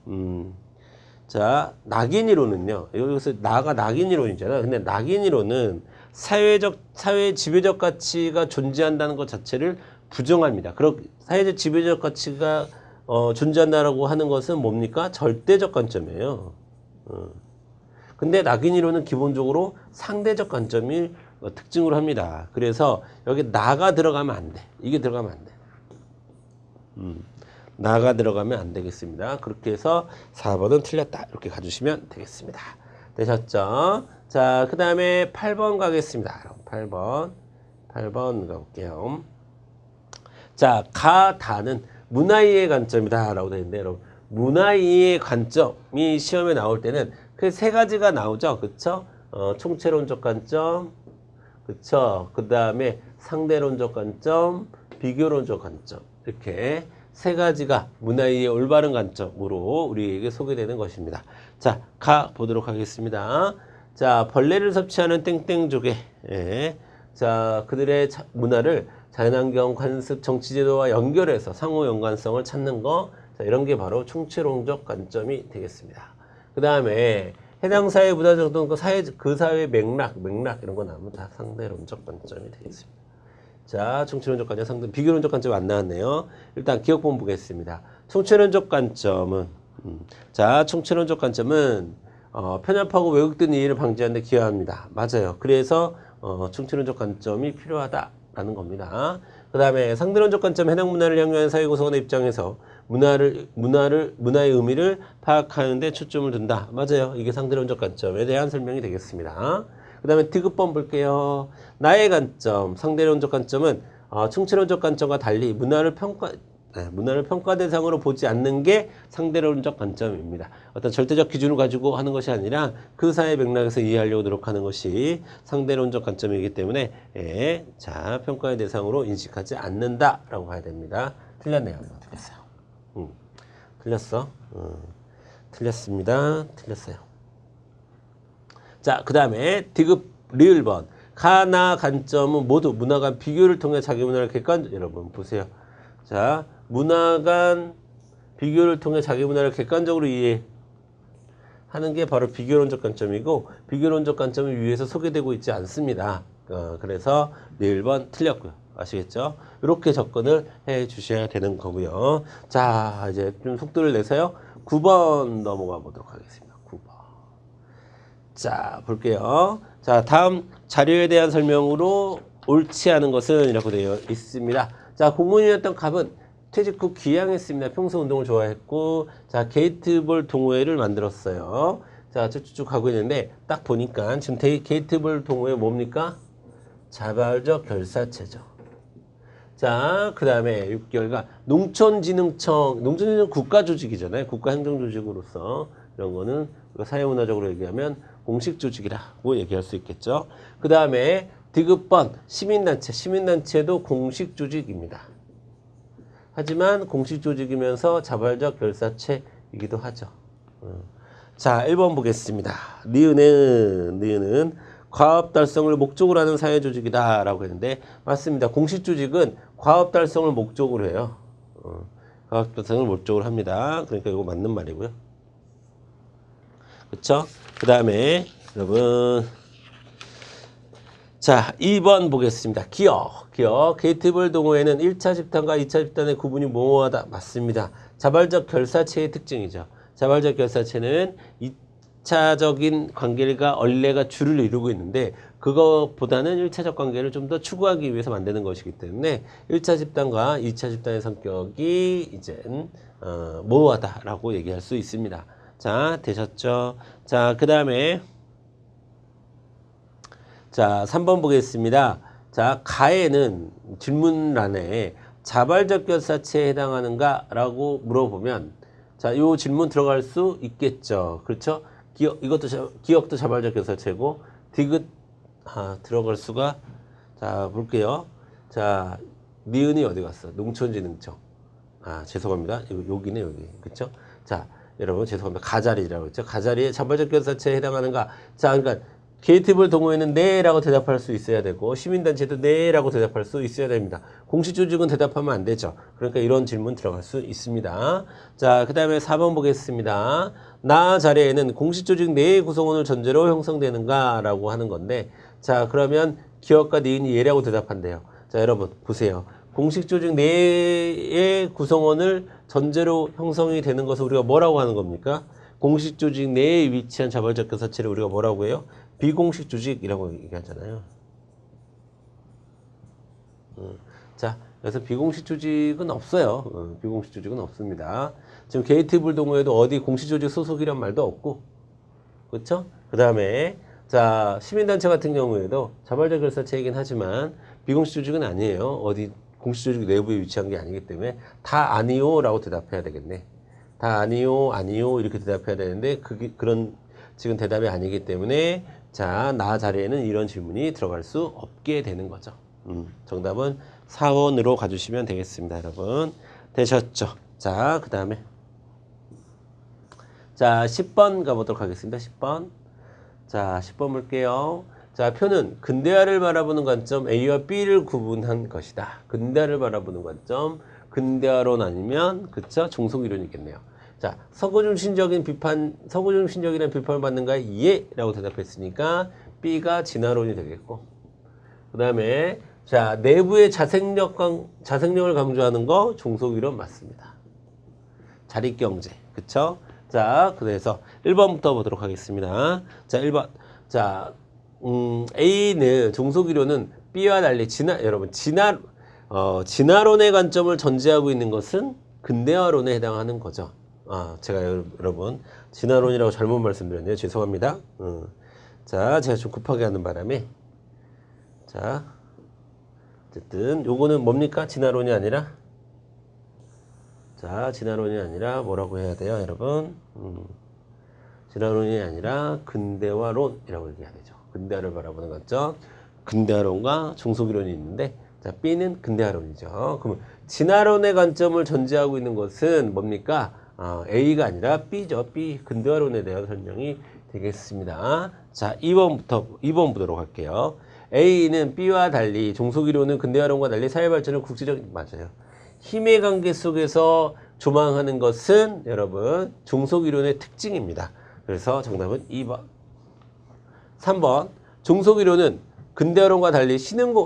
자, 낙인이론은요. 여기서 나가 낙인이론이잖아. 근데 낙인이론은 사회의 지배적 가치가 존재한다는 것 자체를 부정합니다. 사회적 지배적 가치가 존재한다라고 하는 것은 뭡니까? 절대적 관점이에요. 근데 낙인이론은 기본적으로 상대적 관점이 특징으로 합니다. 그래서 여기 나가 들어가면 안 돼. 이게 들어가면 안 돼. 나가 들어가면 안 되겠습니다. 그렇게 해서 4번은 틀렸다. 이렇게 가주시면 되겠습니다. 되셨죠? 자, 그 다음에 8번 가겠습니다. 8번 가볼게요. 자, 다는 문화이의 관점이다 라고 되어 있는데, 여러분, 문화이의 관점이 시험에 나올 때는 그 세 가지가 나오죠. 그쵸? 총체론적 관점, 그쵸? 그 다음에 상대론적 관점, 비교론적 관점. 이렇게 세 가지가 문화이의 올바른 관점으로 우리에게 소개되는 것입니다. 자, 보도록 하겠습니다. 자, 벌레를 섭취하는 땡땡족의 자, 그들의 문화를 자연환경, 관습, 정치제도와 연결해서 상호 연관성을 찾는 거, 자, 이런 게 바로 총체론적 관점이 되겠습니다. 그 다음에 해당 사회 문화적 등 그 사회의 맥락 이런 거 나오면 다 상대론적 관점이 되겠습니다. 자, 총체론적 관점, 상대 비교론적 관점 안 나왔네요. 일단 기억본 보겠습니다. 총체론적 관점은 자, 총체론적 관점은 편협하고 왜곡된 이해를 방지하는 데 기여합니다. 맞아요. 그래서 총체론적 관점이 필요하다라는 겁니다. 그 다음에 상대론적 관점, 해당 문화를 향유하는 사회 구성원의 입장에서 문화의 의미를 파악하는 데 초점을 둔다. 맞아요. 이게 상대론적 관점에 대한 설명이 되겠습니다. 그 다음에 디귿번 볼게요. 나의 관점, 상대론적 관점은 총체론적 관점과 달리 문화를 평가 대상으로 보지 않는 게 상대론적 관점입니다. 어떤 절대적 기준을 가지고 하는 것이 아니라 그 사회 맥락에서 이해하려고 노력하는 것이 상대론적 관점이기 때문에 자, 평가의 대상으로 인식하지 않는다라고 봐야 됩니다. 틀렸네요. 틀렸어요. 틀렸어. 틀렸습니다. 틀렸어요. 자, 그 다음에 디귿 리을번. 가나 관점은 모두 문화 간 비교를 통해 자기 문화를 여러분 보세요. 자, 문화 간 비교를 통해 자기 문화를 객관적으로 이해하는 게 바로 비교론적 관점이고, 비교론적 관점이 위에서 소개되고 있지 않습니다. 그래서 네, 1번 틀렸고요. 아시겠죠? 이렇게 접근을 해 주셔야 되는 거고요. 자, 이제 좀 속도를 내서요. 9번 넘어가 보도록 하겠습니다. 9번. 자, 볼게요. 자, 다음 자료에 대한 설명으로 옳지 않은 것은 이라고 되어 있습니다. 자, 공무원이었던 갑은 퇴직 후 귀향했습니다. 평소 운동을 좋아했고, 자, 게이트볼 동호회를 만들었어요. 자, 쭉쭉 가고 있는데, 딱 보니까, 지금 게이트볼 동호회 뭡니까? 자발적 결사체죠. 자, 그 다음에 6개월간 농촌진흥청 국가조직이잖아요. 국가행정조직으로서. 이런 거는 사회문화적으로 얘기하면 공식조직이라고 얘기할 수 있겠죠. 그 다음에 디귿번 시민단체도 공식조직입니다. 하지만 공식조직이면서 자발적 결사체이기도 하죠. 자, 1번 보겠습니다. 니은은 과업 달성을 목적으로 하는 사회 조직이다 라고 했는데 맞습니다. 공식 조직은 과업 달성을 목적으로 해요. 과업 달성을 목적으로 합니다. 그러니까 이거 맞는 말이고요. 그쵸? 그 다음에 여러분 자, 2번 보겠습니다. 기억. 게이트블 동호회는 1차 집단과 2차 집단의 구분이 모호하다. 맞습니다. 자발적 결사체의 특징이죠. 자발적 결사체는 2차적인 관계가 원래가 주를 이루고 있는데 그것보다는 1차적 관계를 좀 더 추구하기 위해서 만드는 것이기 때문에 1차 집단과 2차 집단의 성격이 이제 모호하다라고 얘기할 수 있습니다. 자, 되셨죠? 자, 그 다음에 자, 3번 보겠습니다. 자, 가에는 질문란에 자발적 결사체에 해당하는가? 라고 물어보면 자, 요 질문 들어갈 수 있겠죠. 그렇죠? 기억도 자발적 결사체고 디귿 들어갈 수가 자, 볼게요. 자, 니은이 어디 갔어? 농촌진흥청. 죄송합니다. 여기네, 여기. 그렇죠? 자, 여러분 죄송합니다. 가자리라고 했죠. 가자리에 자발적 결사체에 해당하는가? 자, 그러니까 게이트블 동호회는 네라고 대답할 수 있어야 되고 시민단체도 네라고 대답할 수 있어야 됩니다. 공식 조직은 대답하면 안 되죠. 그러니까 이런 질문 들어갈 수 있습니다. 자, 그 다음에 4번 보겠습니다. 나 자리에는 공식 조직 내의 구성원을 전제로 형성되는가? 라고 하는 건데 자, 그러면 기억과 니은이 예라고 대답한대요. 자, 여러분 보세요. 공식 조직 내의 구성원을 전제로 형성이 되는 것을 우리가 뭐라고 하는 겁니까? 공식 조직 내에 위치한 자발적 결사체를 우리가 뭐라고 해요? 비공식 조직이라고 얘기하잖아요. 자, 그래서 비공식 조직은 없어요. 비공식 조직은 없습니다. 지금 게이트블 동호회도 어디 공식 조직 소속이란 말도 없고, 그렇죠? 그 다음에 자, 시민단체 같은 경우에도 자발적 결사체이긴 하지만 비공식 조직은 아니에요. 어디 공식 조직 내부에 위치한 게 아니기 때문에 다 아니요라고 대답해야 되겠네. 다 아니요 이렇게 대답해야 되는데 그런 지금 대답이 아니기 때문에 자, 나 자리에는 이런 질문이 들어갈 수 없게 되는 거죠. 정답은 4번으로 가주시면 되겠습니다, 여러분. 되셨죠? 자, 그 다음에 자, 10번 가보도록 하겠습니다. 10번. 자, 10번 볼게요. 자, 표는 근대화를 바라보는 관점 A와 B를 구분한 것이다. 근대화를 바라보는 관점, 근대화론 아니면 그쵸? 종속이론이겠네요. 자, 서구중심적이라는 비판을 받는가에 예! 라고 대답했으니까 B가 진화론이 되겠고 그 다음에 자, 내부의 자생력을 강조하는 거 종속이론 맞습니다. 자립경제, 그쵸? 자, 그래서 1번부터 보도록 하겠습니다. 자, 1번. 자, A는 종속이론은 B와 달리 진화론의 관점을 전제하고 있는 것은 근대화론에 해당하는 거죠. 제가 여러분 진화론이라고 잘못 말씀드렸네요. 죄송합니다. 자, 제가 좀 급하게 하는 바람에 자, 어쨌든 요거는 뭡니까? 진화론이 아니라 자, 진화론이 아니라 뭐라고 해야 돼요, 여러분? 진화론이 아니라 근대화론이라고 얘기해야 되죠. 근대화를 바라보는 관점, 근대화론과 종속이론이 있는데 자, B는 근대화론이죠. 그러면 진화론의 관점을 전제하고 있는 것은 뭡니까? A가 아니라 B죠. B 근대화론에 대한 설명이 되겠습니다. 자, 2번 보도록 할게요. A는 B와 달리 종속이론은 근대화론과 달리 사회발전을 국제적 맞아요. 힘의 관계 속에서 조망하는 것은 여러분 종속이론의 특징입니다. 그래서 정답은 2번. 3번. 종속이론은 근대화론과 달리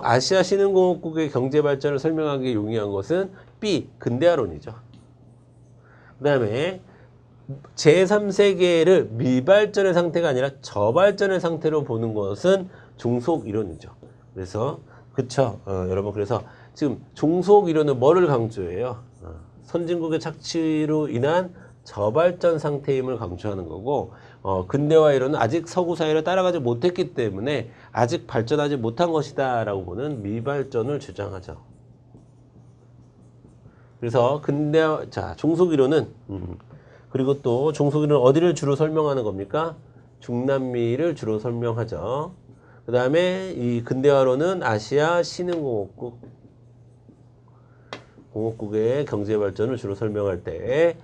아시아 신흥공업국의 경제발전을 설명하기 용이한 것은 B. 근대화론이죠. 그 다음에 제3세계를 미발전의 상태가 아니라 저발전의 상태로 보는 것은 종속이론이죠. 그래서 그쵸 여러분 그래서 지금 종속이론은 뭐를 강조해요? 선진국의 착취로 인한 저발전 상태임을 강조하는 거고 근대화 이론은 아직 서구 사회를 따라가지 못했기 때문에 아직 발전하지 못한 것이다 라고 보는 미발전을 주장하죠. 그래서 자, 종속이론은 그리고 또 종속이론은 어디를 주로 설명하는 겁니까? 중남미를 주로 설명하죠. 그 다음에 이 근대화론은 아시아 신흥공업국의 경제발전을 주로 설명할 때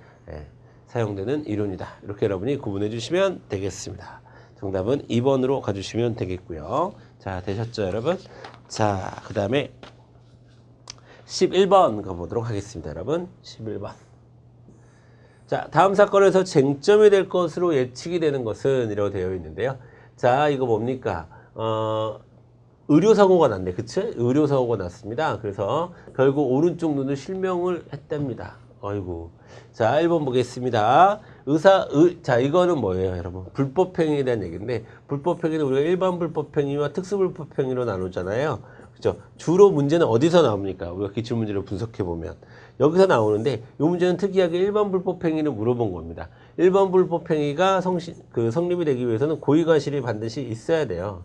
사용되는 이론이다. 이렇게 여러분이 구분해 주시면 되겠습니다. 정답은 2번으로 가주시면 되겠고요. 자, 되셨죠, 여러분? 자, 그 다음에 11번 가보도록 하겠습니다, 여러분. 11번. 자, 다음 사건에서 쟁점이 될 것으로 예측이 되는 것은 이라고 되어 있는데요. 자, 이거 뭡니까? 의료사고가 났네. 그치? 의료사고가 났습니다. 그래서 결국 오른쪽 눈을 실명을 했답니다. 아이고. 자, 1번 보겠습니다. 자, 이거는 뭐예요, 여러분? 불법행위에 대한 얘기인데, 불법행위는 우리가 일반 불법행위와 특수불법행위로 나누잖아요. 그죠? 주로 문제는 어디서 나옵니까? 우리가 기출문제를 분석해보면. 여기서 나오는데, 이 문제는 특이하게 일반 불법행위를 물어본 겁니다. 일반 불법행위가 성립이 되기 위해서는 고의과실이 반드시 있어야 돼요.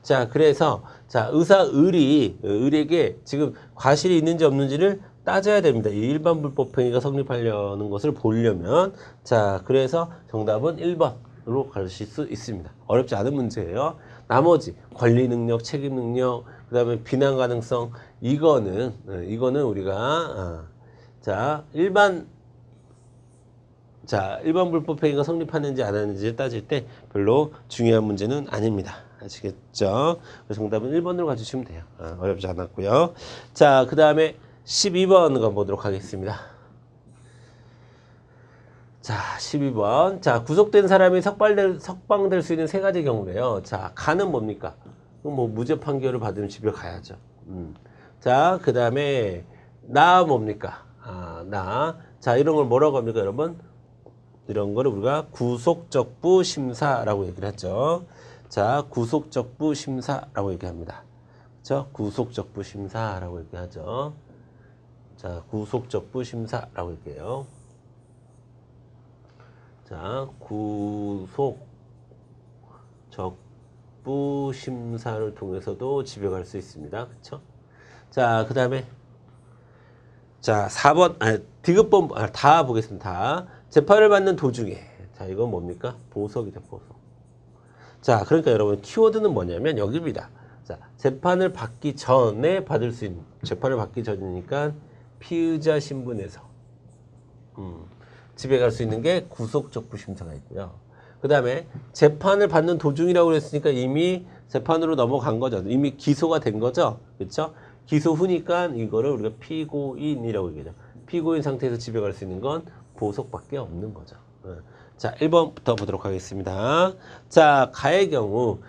자, 그래서, 자, 을에게 지금 과실이 있는지 없는지를 따져야 됩니다. 이 일반 불법행위가 성립하려는 것을 보려면. 자, 그래서 정답은 1번으로 가실 수 있습니다. 어렵지 않은 문제예요. 나머지, 관리 능력, 책임 능력, 그 다음에 비난 가능성, 이거는 우리가, 일반 불법행위가 성립하는지 안 하는지를 따질 때 별로 중요한 문제는 아닙니다. 아시겠죠? 정답은 1번으로 가주시면 돼요. 어렵지 않았고요. 자, 그 다음에 12번 가보도록 하겠습니다. 자, 12번. 자, 구속된 사람이 석방될 수 있는 세 가지 경우래요. 자, 가는 뭡니까? 뭐 무죄 판결을 받으면 집에 가야죠. 자, 그 다음에 나 뭡니까? 자, 이런 걸 뭐라고 합니까, 여러분? 이런 거를 우리가 구속적부 심사라고 얘기를 하죠. 자, 구속적부 심사라고 얘기합니다. 그렇죠? 구속적부 심사라고 얘기하죠. 자, 구속적부 심사라고 얘기해요. 자, 구속적부 심사를 통해서도 집에 갈 수 있습니다. 그렇죠? 자, 그 다음에 자, 4번, 디귿번, 다 보겠습니다. 다. 재판을 받는 도중에. 자, 이건 뭡니까? 보석이죠, 보석. 자, 그러니까 여러분, 키워드는 뭐냐면 여기입니다. 자, 재판을 받기 전에 받을 수 있는, 재판을 받기 전이니까 피의자 신분에서, 집에 갈 수 있는 게 구속적부 심사가 있고요. 그 다음에 재판을 받는 도중이라고 그랬으니까 이미 재판으로 넘어간 거죠. 이미 기소가 된 거죠. 그렇죠? 기소 후니까 이거를 우리가 피고인이라고 얘기하죠. 피고인 상태에서 집에 갈 수 있는 건 보석밖에 없는 거죠. 자, 1번부터 보도록 하겠습니다. 자, 가의 경우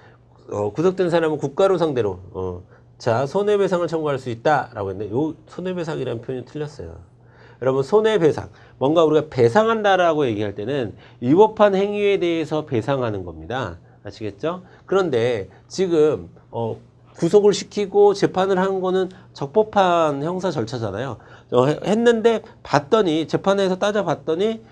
구속된 사람은 국가로 상대로 자, 손해배상을 청구할 수 있다라고 했는데 요 손해배상이라는 표현이 틀렸어요. 여러분, 손해배상, 뭔가 우리가 배상한다라고 얘기할 때는 위법한 행위에 대해서 배상하는 겁니다. 아시겠죠? 그런데 지금 구속을 시키고 재판을 한 거는 적법한 형사 절차잖아요. 했는데 봤더니 재판에서 따져봤더니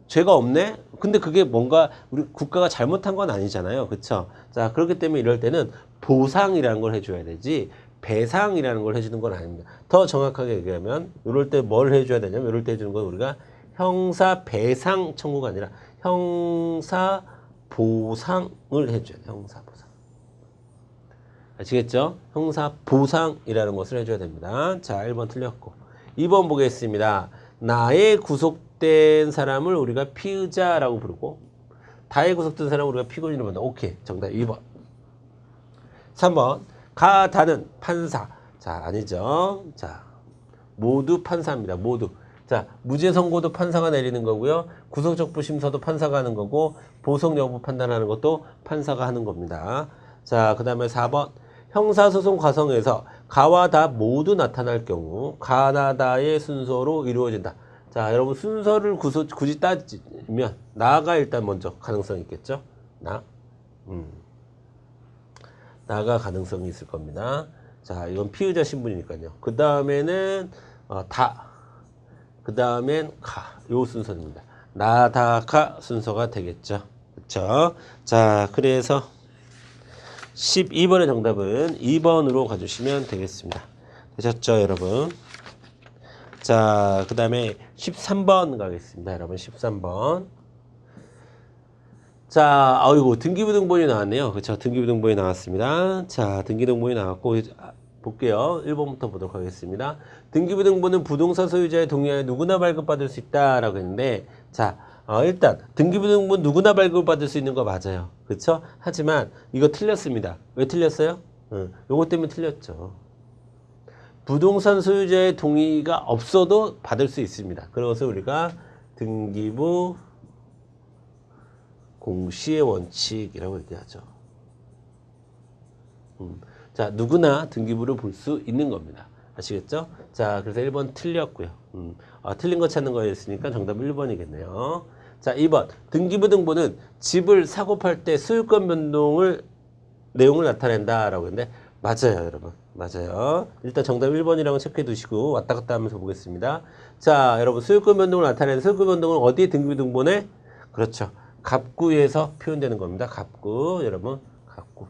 죄가 없네. 근데 그게 뭔가 우리 국가가 잘못한 건 아니잖아요. 그렇죠? 자, 그렇기 때문에 이럴 때는 보상이라는 걸 해줘야 되지 배상이라는 걸 해주는 건 아닙니다. 더 정확하게 얘기하면 이럴 때 뭘 해줘야 되냐면 이럴 때 해주는 건 우리가 형사 배상 청구가 아니라 형사 보상을 해줘야 돼요. 형사 보상. 아시겠죠? 형사 보상이라는 것을 해줘야 됩니다. 자, 1번 틀렸고 2번 보겠습니다. 나의 구속된 사람을 우리가 피의자라고 부르고 다의 구속된 사람을 우리가 피고인으로 부른다. 오케이. 정답 2번. 3번. 가다는 판사. 자, 아니죠. 자, 모두 판사입니다. 모두. 자, 무죄 선고도 판사가 내리는 거고요. 구속적부 심사도 판사가 하는 거고 보석 여부 판단하는 것도 판사가 하는 겁니다. 자, 그 다음에 4번. 형사소송 과정에서 가와 다 모두 나타날 경우 가나다의 순서로 이루어진다. 자, 여러분 순서를 굳이 따지면 나가 일단 먼저 가능성이 있겠죠. 나가 가능성이 있을 겁니다. 자, 이건 피의자 신분이니까요. 그 다음에는 그 다음엔 요 순서입니다. 나, 다, 가 순서가 되겠죠. 그렇죠? 자, 그래서 12번의 정답은 2번으로 가주시면 되겠습니다. 되셨죠, 여러분? 자, 그 다음에 13번 가겠습니다. 여러분, 13번. 자, 아이고, 등기부등본이 나왔네요. 그쵸? 등기부등본이 나왔습니다. 자, 등기부등본이 나왔고, 볼게요. 1번부터 보도록 하겠습니다. 등기부등본은 부동산 소유자의 동의하에 누구나 발급받을 수 있다라고 했는데, 자, 일단 등기부등본 누구나 발급받을 수 있는 거 맞아요. 그렇죠? 하지만 이거 틀렸습니다. 왜 틀렸어요? 요거 때문에 틀렸죠. 부동산 소유자의 동의가 없어도 받을 수 있습니다. 그래서 우리가 등기부 공시의 원칙이라고 얘기하죠. 자, 누구나 등기부를 볼 수 있는 겁니다. 아시겠죠? 자, 그래서 1번 틀렸고요. 틀린 거 찾는 거였으니까 정답 1번이겠네요. 자, 2번. 등기부 등본은 집을 사고 팔 때 소유권 변동을 내용을 나타낸다라고 했는데 맞아요, 여러분. 맞아요. 일단 정답 1번이라고 체크해 두시고 왔다 갔다 하면서 보겠습니다. 자, 여러분 소유권 변동을 나타내는 소유권 변동은 어디에 등기부 등본에? 그렇죠. 갑구에서 표현되는 겁니다. 갑구. 여러분, 갑구.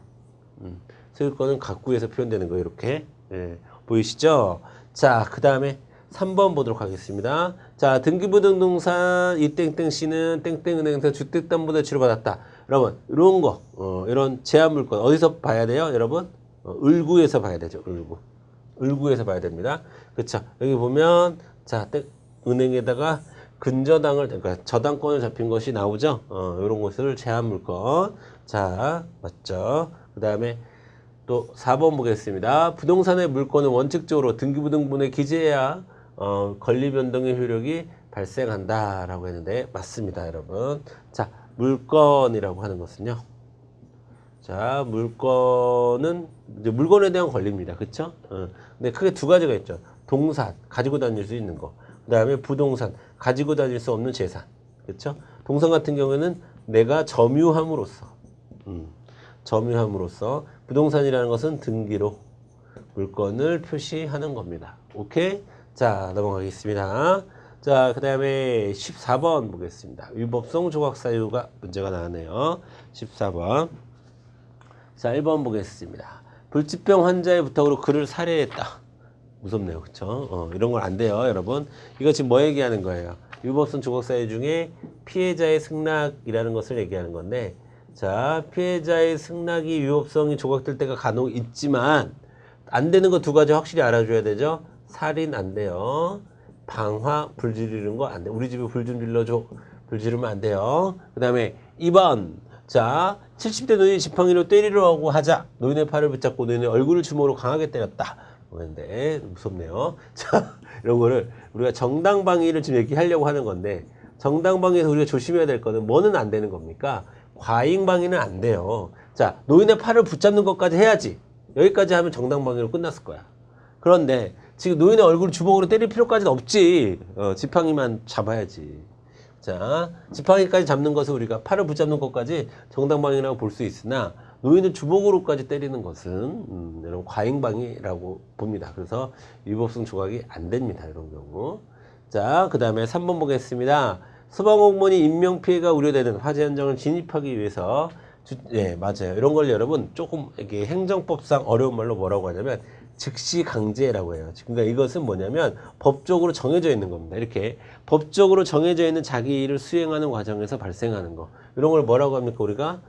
소유권은 갑구에서 표현되는 거예요. 이렇게. 예, 보이시죠? 자, 그 다음에 3번 보도록 하겠습니다. 자, 등기부등본상 이땡땡 씨는 땡땡은행에서 주택담보대출을 받았다. 여러분, 이런 거, 이런 제한물권 어디서 봐야 돼요? 여러분, 을구에서 봐야 되죠. 을구. 을구에서 봐야 됩니다. 그쵸? 여기 보면, 자, 은행에다가 근저당을, 그러니까 저당권을 잡힌 것이 나오죠? 이런 것을 제한물권. 자, 맞죠? 그 다음에 또 4번 보겠습니다. 부동산의 물권은 원칙적으로 등기부등본에 기재해야 권리 변동의 효력이 발생한다라고 했는데 맞습니다, 여러분. 자, 물권이라고 하는 것은요. 자, 물권은 이제 물건에 대한 권리입니다. 그렇죠? 근데 크게 두 가지가 있죠. 동산, 가지고 다닐 수 있는 거. 그다음에 부동산, 가지고 다닐 수 없는 재산. 그렇죠? 동산 같은 경우에는 내가 점유함으로써 점유함으로써 부동산이라는 것은 등기로 물건을 표시하는 겁니다. 오케이? 자, 넘어가겠습니다. 자, 그 다음에 14번 보겠습니다. 위법성 조각 사유가 문제가 나왔네요. 14번. 자, 1번 보겠습니다. 불치병 환자의 부탁으로 그를 살해했다. 무섭네요. 그쵸? 이런 건 안 돼요, 여러분. 이거 지금 뭐 얘기하는 거예요? 위법성 조각 사유 중에 피해자의 승낙이라는 것을 얘기하는 건데, 자, 피해자의 승낙이 위법성이 조각될 때가 간혹 있지만 안 되는 거 두 가지 확실히 알아줘야 되죠. 살인 안 돼요. 방화, 불 지르는 거 안 돼. 우리 집에 불 좀 질러줘. 불 지르면 안 돼요. 그 다음에 2번. 자, 70대 노인이 지팡이로 때리려고 하자 노인의 팔을 붙잡고 노인의 얼굴을 주먹으로 강하게 때렸다. 그런데 무섭네요. 자, 이런 거를 우리가 정당방위를 지금 얘기하려고 하는 건데 정당방위에서 우리가 조심해야 될 거는 뭐는 안 되는 겁니까? 과잉방위는 안 돼요. 자, 노인의 팔을 붙잡는 것까지 해야지. 여기까지 하면 정당방위로 끝났을 거야. 그런데 지금 노인의 얼굴을 주먹으로 때릴 필요까지는 없지. 지팡이만 잡아야지. 자, 지팡이까지 잡는 것을 우리가 팔을 붙잡는 것까지 정당방위라고 볼 수 있으나 노인을 주먹으로까지 때리는 것은 여러분 과잉방위라고 봅니다. 그래서 위법성 조각이 안 됩니다. 이런 경우. 자, 그 다음에 3번 보겠습니다. 소방공무원이 인명피해가 우려되는 화재 현장을 진입하기 위해서 예, 맞아요. 이런 걸 여러분 조금 이게 행정법상 어려운 말로 뭐라고 하냐면 즉시 강제라고 해요. 그러니까 이것은 뭐냐면 법적으로 정해져 있는 겁니다. 이렇게 법적으로 정해져 있는 자기 일을 수행하는 과정에서 발생하는 거. 이런 걸 뭐라고 합니까? 우리가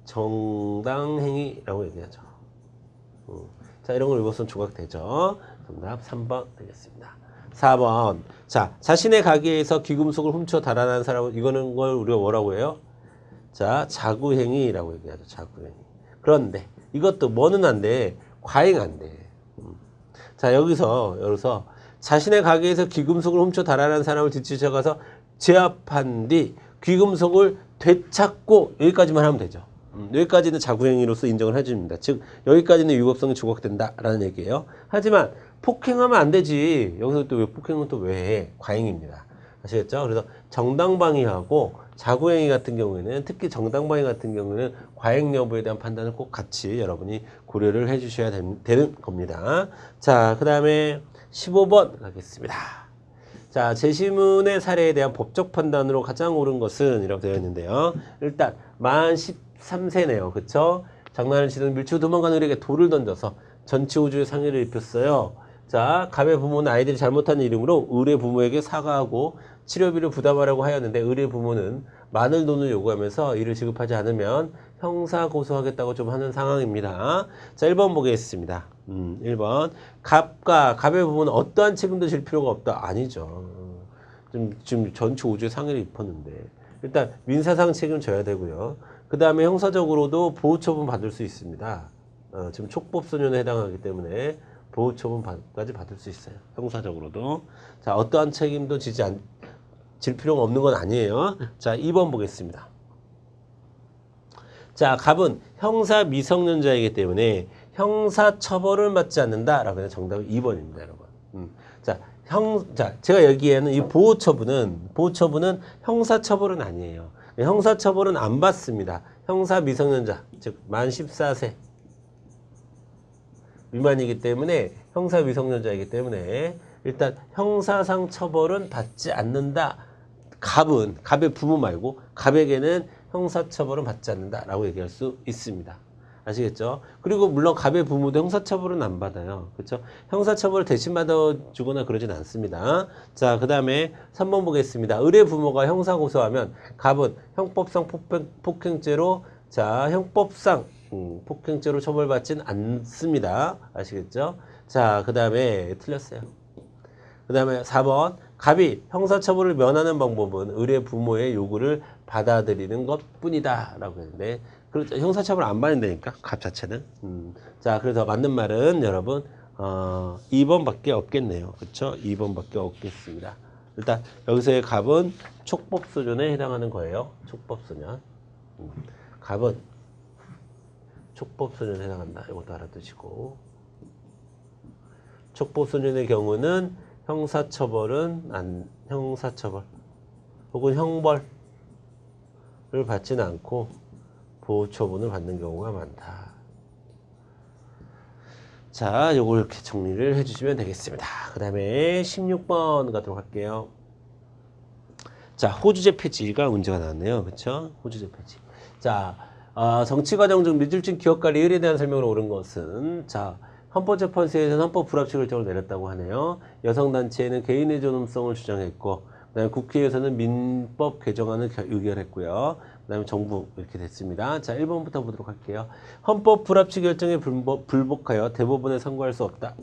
정당행위라고 얘기하죠. 자, 이런 걸 위법성 조각되죠. 정답 3번 되겠습니다. 4번. 자, 자신의 가게에서 귀금속을 훔쳐 달아난 사람은 이거는 걸 우리가 뭐라고 해요? 자, 자구행위라고 얘기하죠. 자구행위. 그런데 이것도 뭐는 안 돼? 과잉 안 돼. 자, 여기서 자신의 가게에서 귀금속을 훔쳐 달아난 사람을 뒤쫓아가서 제압한 뒤 귀금속을 되찾고 여기까지만 하면 되죠. 여기까지는 자구행위로서 인정을 해줍니다. 즉 여기까지는 위법성이 조각된다라는 얘기예요. 하지만 폭행하면 안 되지. 여기서 또 왜 폭행은 또 왜 해? 과잉입니다. 아시겠죠? 그래서 정당방위하고 자구행위 같은 경우에는 특히 정당방위 같은 경우에는 과잉 여부에 대한 판단을 꼭 같이 여러분이 고려를 해 주셔야 되는 겁니다. 자, 그 다음에 15번 가겠습니다. 자, 제시문의 사례에 대한 법적 판단으로 가장 옳은 것은 이라고 되어 있는데요. 일단 만 13세네요. 그쵸? 장난을 치던 밀치고 도망가는 을에게 돌을 던져서 전치 우주에 상해를 입혔어요. 자, 갑의 부모는 아이들이 잘못한 이름으로 을의 부모에게 사과하고 치료비를 부담하라고 하였는데 을의 부모는 많은 돈을 요구하면서 이를 지급하지 않으면 형사 고소하겠다고 좀 하는 상황입니다. 자, 1번 보겠습니다. 1번. 갑의 부분은 어떠한 책임도 질 필요가 없다. 아니죠. 지금 전체 5주에 상해를 입었는데. 일단 민사상 책임 져야 되고요. 그 다음에 형사적으로도 보호처분 받을 수 있습니다. 지금 촉법소년에 해당하기 때문에 보호처분까지 받을 수 있어요. 형사적으로도. 자, 어떠한 책임도 질 필요가 없는 건 아니에요. 자, 2번 보겠습니다. 자, 갑은 형사 미성년자이기 때문에 형사처벌을 받지 않는다라고 해서 정답은 2번입니다, 여러분. 자, 제가 여기에는 이 보호처분은 형사처벌은 아니에요. 형사처벌은 안 받습니다. 형사 미성년자, 즉 만 14세 미만이기 때문에 형사 미성년자이기 때문에 일단 형사상 처벌은 받지 않는다. 갑의 부모 말고 갑에게는 형사처벌은 받지 않는다라고 얘기할 수 있습니다. 아시겠죠? 그리고 물론 갑의 부모도 형사처벌은 안 받아요. 그렇죠? 형사처벌을 대신 받아주거나 그러진 않습니다. 자, 그 다음에 3번 보겠습니다. 의뢰 부모가 형사고소하면 갑은 형법상 폭행죄로 형법상 폭행죄로 처벌받진 않습니다. 아시겠죠? 자, 그 다음에 틀렸어요. 그 다음에 4번 갑이 형사처벌을 면하는 방법은 의뢰 부모의 요구를 받아들이는 것뿐이다 라고 했는데 그렇죠. 형사처벌 안 받는다니까 갑 자체는. 자, 그래서 맞는 말은 여러분 2번밖에 없겠네요. 그렇죠? 2번밖에 없겠습니다. 일단 여기서의 갑은 촉법소년에 해당하는 거예요. 촉법소년. 갑은 촉법소년에 해당한다. 이것도 알아두시고. 촉법소년의 경우는 형사처벌 혹은 형벌을 받지는 않고 보호처분을 받는 경우가 많다. 자, 요걸 이렇게 정리를 해주시면 되겠습니다. 그 다음에 16번 가도록 할게요. 자, 호주제 폐지가 문제가 나왔네요. 그쵸? 호주제 폐지. 자, 정치과정 중 미줄진 기업관리 의뢰에 대한 설명을 옳은 것은, 자, 헌법재판소에서는 헌법 불합치 결정을 내렸다고 하네요. 여성단체는 개인의 존엄성을 주장했고, 그다음에 국회에서는 민법 개정안을 의결했고요. 그다음에 정부 이렇게 됐습니다. 자, 1번부터 보도록 할게요. 헌법 불합치 결정에 불복하여 대법원에 선고할 수 있다.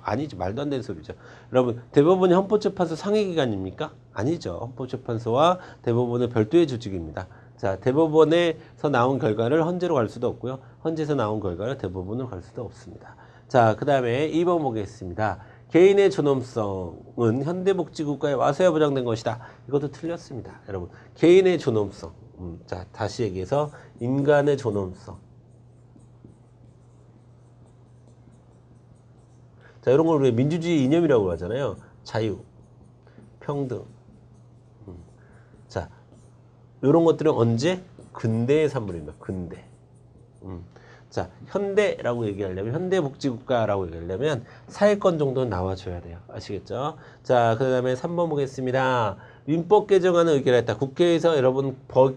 아니죠. 말도 안 되는 소리죠. 여러분, 대법원이 헌법재판소 상위기관입니까? 아니죠. 헌법재판소와 대법원은 별도의 조직입니다. 자, 대법원에서 나온 결과를 헌재로 갈 수도 없고요. 헌재에서 나온 결과를 대법원으로 갈 수도 없습니다. 자, 그 다음에 2번 보겠습니다. 개인의 존엄성은 현대복지국가에 와서야 보장된 것이다. 이것도 틀렸습니다. 여러분, 개인의 존엄성. 자, 다시 얘기해서 인간의 존엄성. 자, 이런 걸 우리가 민주주의 이념이라고 하잖아요. 자유, 평등. 자, 이런 것들은 언제? 근대의 산물입니다. 근대. 자, 현대라고 얘기하려면, 현대복지국가라고 얘기하려면 사회권 정도는 나와줘야 돼요. 아시겠죠? 자, 그 다음에 3번 보겠습니다. 민법 개정안을 의결했다. 국회에서 여러분 법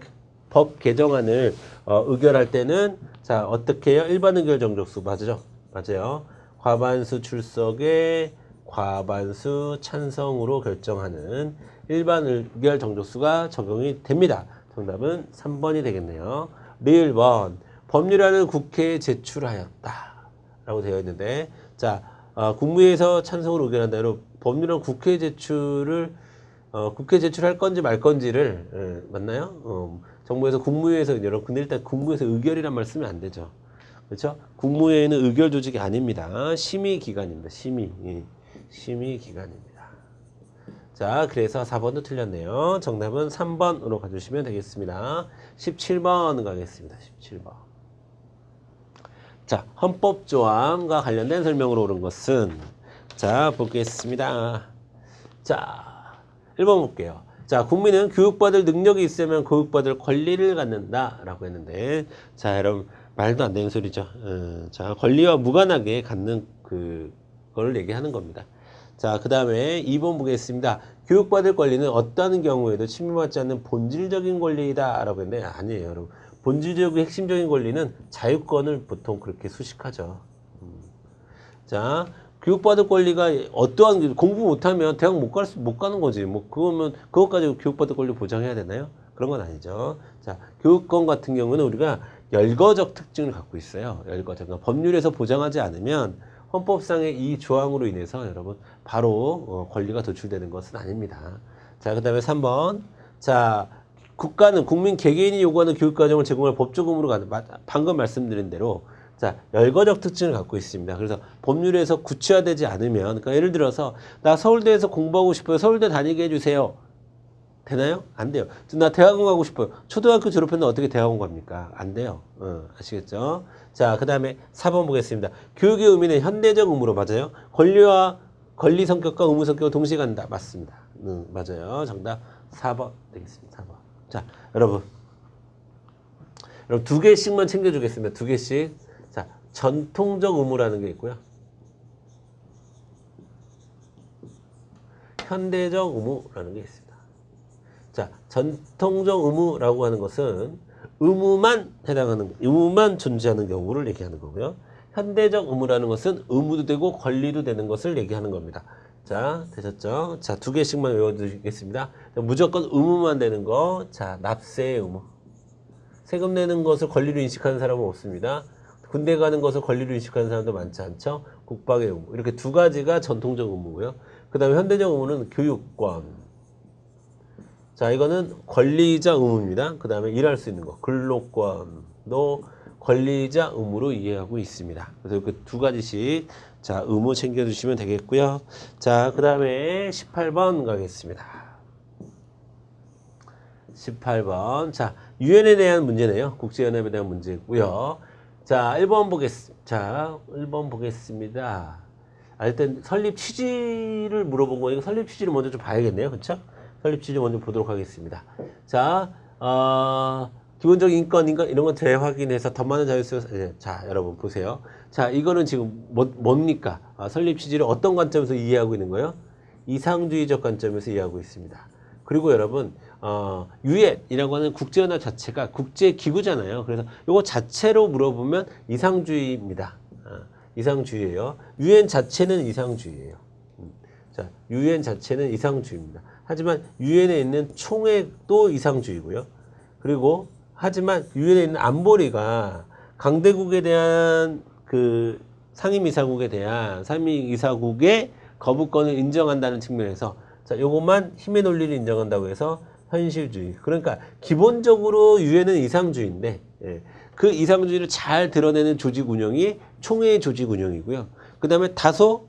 개정안을 의결할 때는, 자, 어떻게 해요? 일반 의결 정족수. 맞죠? 맞아요. 과반수 출석에 과반수 찬성으로 결정하는 일반 의결 정족수가 적용이 됩니다. 정답은 3번이 되겠네요. 1번. 법률안을 국회에 제출하였다. 라고 되어 있는데, 자, 국무회에서 찬성으로 의결한다. 여러분, 법률안 국회에 제출할 건지 말 건지를, 맞나요? 정부에서 국무회에서, 여러분, 근데 일단 국무회에서 의결이란 말 쓰면 안 되죠. 그렇죠? 국무회의는 의결 조직이 아닙니다. 심의기관입니다. 심의기관입니다. 자, 그래서 4번도 틀렸네요. 정답은 3번으로 가주시면 되겠습니다. 17번 가겠습니다. 17번. 자, 헌법조항과 관련된 설명으로 옳은 것은, 자, 보겠습니다. 자, 1번 볼게요. 자, 국민은 교육받을 능력이 있으면 교육받을 권리를 갖는다. 라고 했는데, 자, 여러분, 말도 안 되는 소리죠. 자, 권리와 무관하게 갖는 그걸 얘기하는 겁니다. 자, 그 다음에 2번 보겠습니다. 교육받을 권리는 어떠한 경우에도 침해받지 않는 본질적인 권리이다. 라고 했는데, 아니에요, 여러분. 본질적이고 핵심적인 권리는 자유권을 보통 그렇게 수식하죠. 자, 교육받을 권리가 어떠한, 공부 못하면 대학 못 가는 거지. 뭐, 그것 가지고 교육받을 권리 보장해야 되나요? 그런 건 아니죠. 자, 교육권 같은 경우는 우리가 열거적 특징을 갖고 있어요. 열거적. 그러니까 법률에서 보장하지 않으면 헌법상의 이 조항으로 인해서 여러분 바로 권리가 도출되는 것은 아닙니다. 자, 그 다음에 3번. 자, 국가는 국민 개개인이 요구하는 교육과정을 제공할 법적 의무로 가는, 방금 말씀드린 대로 자, 열거적 특징을 갖고 있습니다. 그래서 법률에서 구체화되지 않으면, 그러니까 예를 들어서 나 서울대에서 공부하고 싶어요. 서울대 다니게 해주세요. 되나요? 안 돼요. 나 대학원 가고 싶어요. 초등학교 졸업했는데 어떻게 대학원 갑니까? 안 돼요. 아시겠죠? 자, 그 다음에 4번 보겠습니다. 교육의 의미는 현대적 의무로 맞아요. 권리 성격과 의무 성격을 동시에 간다. 맞습니다. 맞아요. 정답 4번 되겠습니다. 4번. 자, 여러분 두 개씩만 챙겨주겠습니다. 두 개씩. 자, 전통적 의무라는 게 있고요. 현대적 의무라는 게 있습니다. 자, 전통적 의무라고 하는 것은 의무만 해당하는, 의무만 존재하는 경우를 얘기하는 거고요. 현대적 의무라는 것은 의무도 되고 권리도 되는 것을 얘기하는 겁니다. 자, 되셨죠? 자, 두 개씩만 외워두겠습니다. 무조건 의무만 되는 거. 자, 납세의 의무. 세금 내는 것을 권리로 인식하는 사람은 없습니다. 군대 가는 것을 권리로 인식하는 사람도 많지 않죠? 국방의 의무. 이렇게 두 가지가 전통적 의무고요. 그 다음에 현대적 의무는 교육권. 자, 이거는 권리이자 의무입니다. 그 다음에 일할 수 있는 거. 근로권도 권리이자 의무로 이해하고 있습니다. 그래서 그 두 가지씩 자, 의무 챙겨주시면 되겠고요. 자, 그 다음에 18번 가겠습니다. 18번. 자, 유엔에 대한 문제네요. 국제연합에 대한 문제고요. 자, 1번 보겠습니다. 일단 설립 취지를 물어본 거니까 설립 취지를 먼저 좀 봐야겠네요. 그렇죠? 설립 취지 먼저 보도록 하겠습니다. 자, 기본적인 인권 이런 거 재확인해서 더 많은 자유수요. 자, 여러분 보세요. 자, 이거는 지금 뭡니까? 설립 취지를 어떤 관점에서 이해하고 있는 거예요? 이상주의적 관점에서 이해하고 있습니다. 그리고 여러분, 유엔이라고 하는 국제연합 자체가 국제기구잖아요. 그래서 이거 자체로 물어보면 이상주의입니다. 이상주의예요. 유엔 자체는 이상주의예요. 자, 유엔 자체는 이상주의입니다. 하지만 유엔에 있는 총회도 이상주의고요. 그리고 하지만 유엔에 있는 안보리가 강대국에 대한 그 상임이사국에 대한 상임이사국의 거부권을 인정한다는 측면에서 자, 요것만 힘의 논리를 인정한다고 해서 현실주의. 그러니까 기본적으로 유엔은 이상주의인데 그 이상주의를 잘 드러내는 조직 운영이 총회의 조직 운영이고요. 그 다음에 다소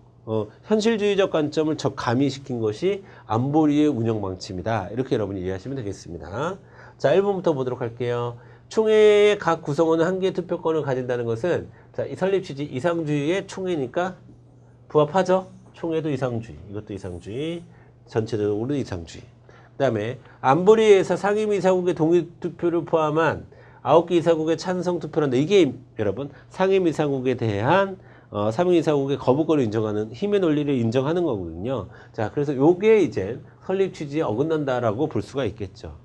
현실주의적 관점을 가미시킨 것이 안보리의 운영 방침이다. 이렇게 여러분이 이해하시면 되겠습니다. 자, 1번부터 보도록 할게요. 총회의 각 구성원은 한 개의 투표권을 가진다는 것은 자, 이 설립 취지 이상주의의 총회니까 부합하죠. 총회도 이상주의, 이것도 이상주의, 전체적으로 이상주의. 그 다음에 안보리에서 상임이사국의 동의투표를 포함한 9개 이사국의 찬성 투표란다. 이게 여러분 상임이사국에 대한 상임이사국의 거부권을 인정하는 힘의 논리를 인정하는 거거든요. 자, 그래서 요게 이제 설립 취지에 어긋난다라고 볼 수가 있겠죠.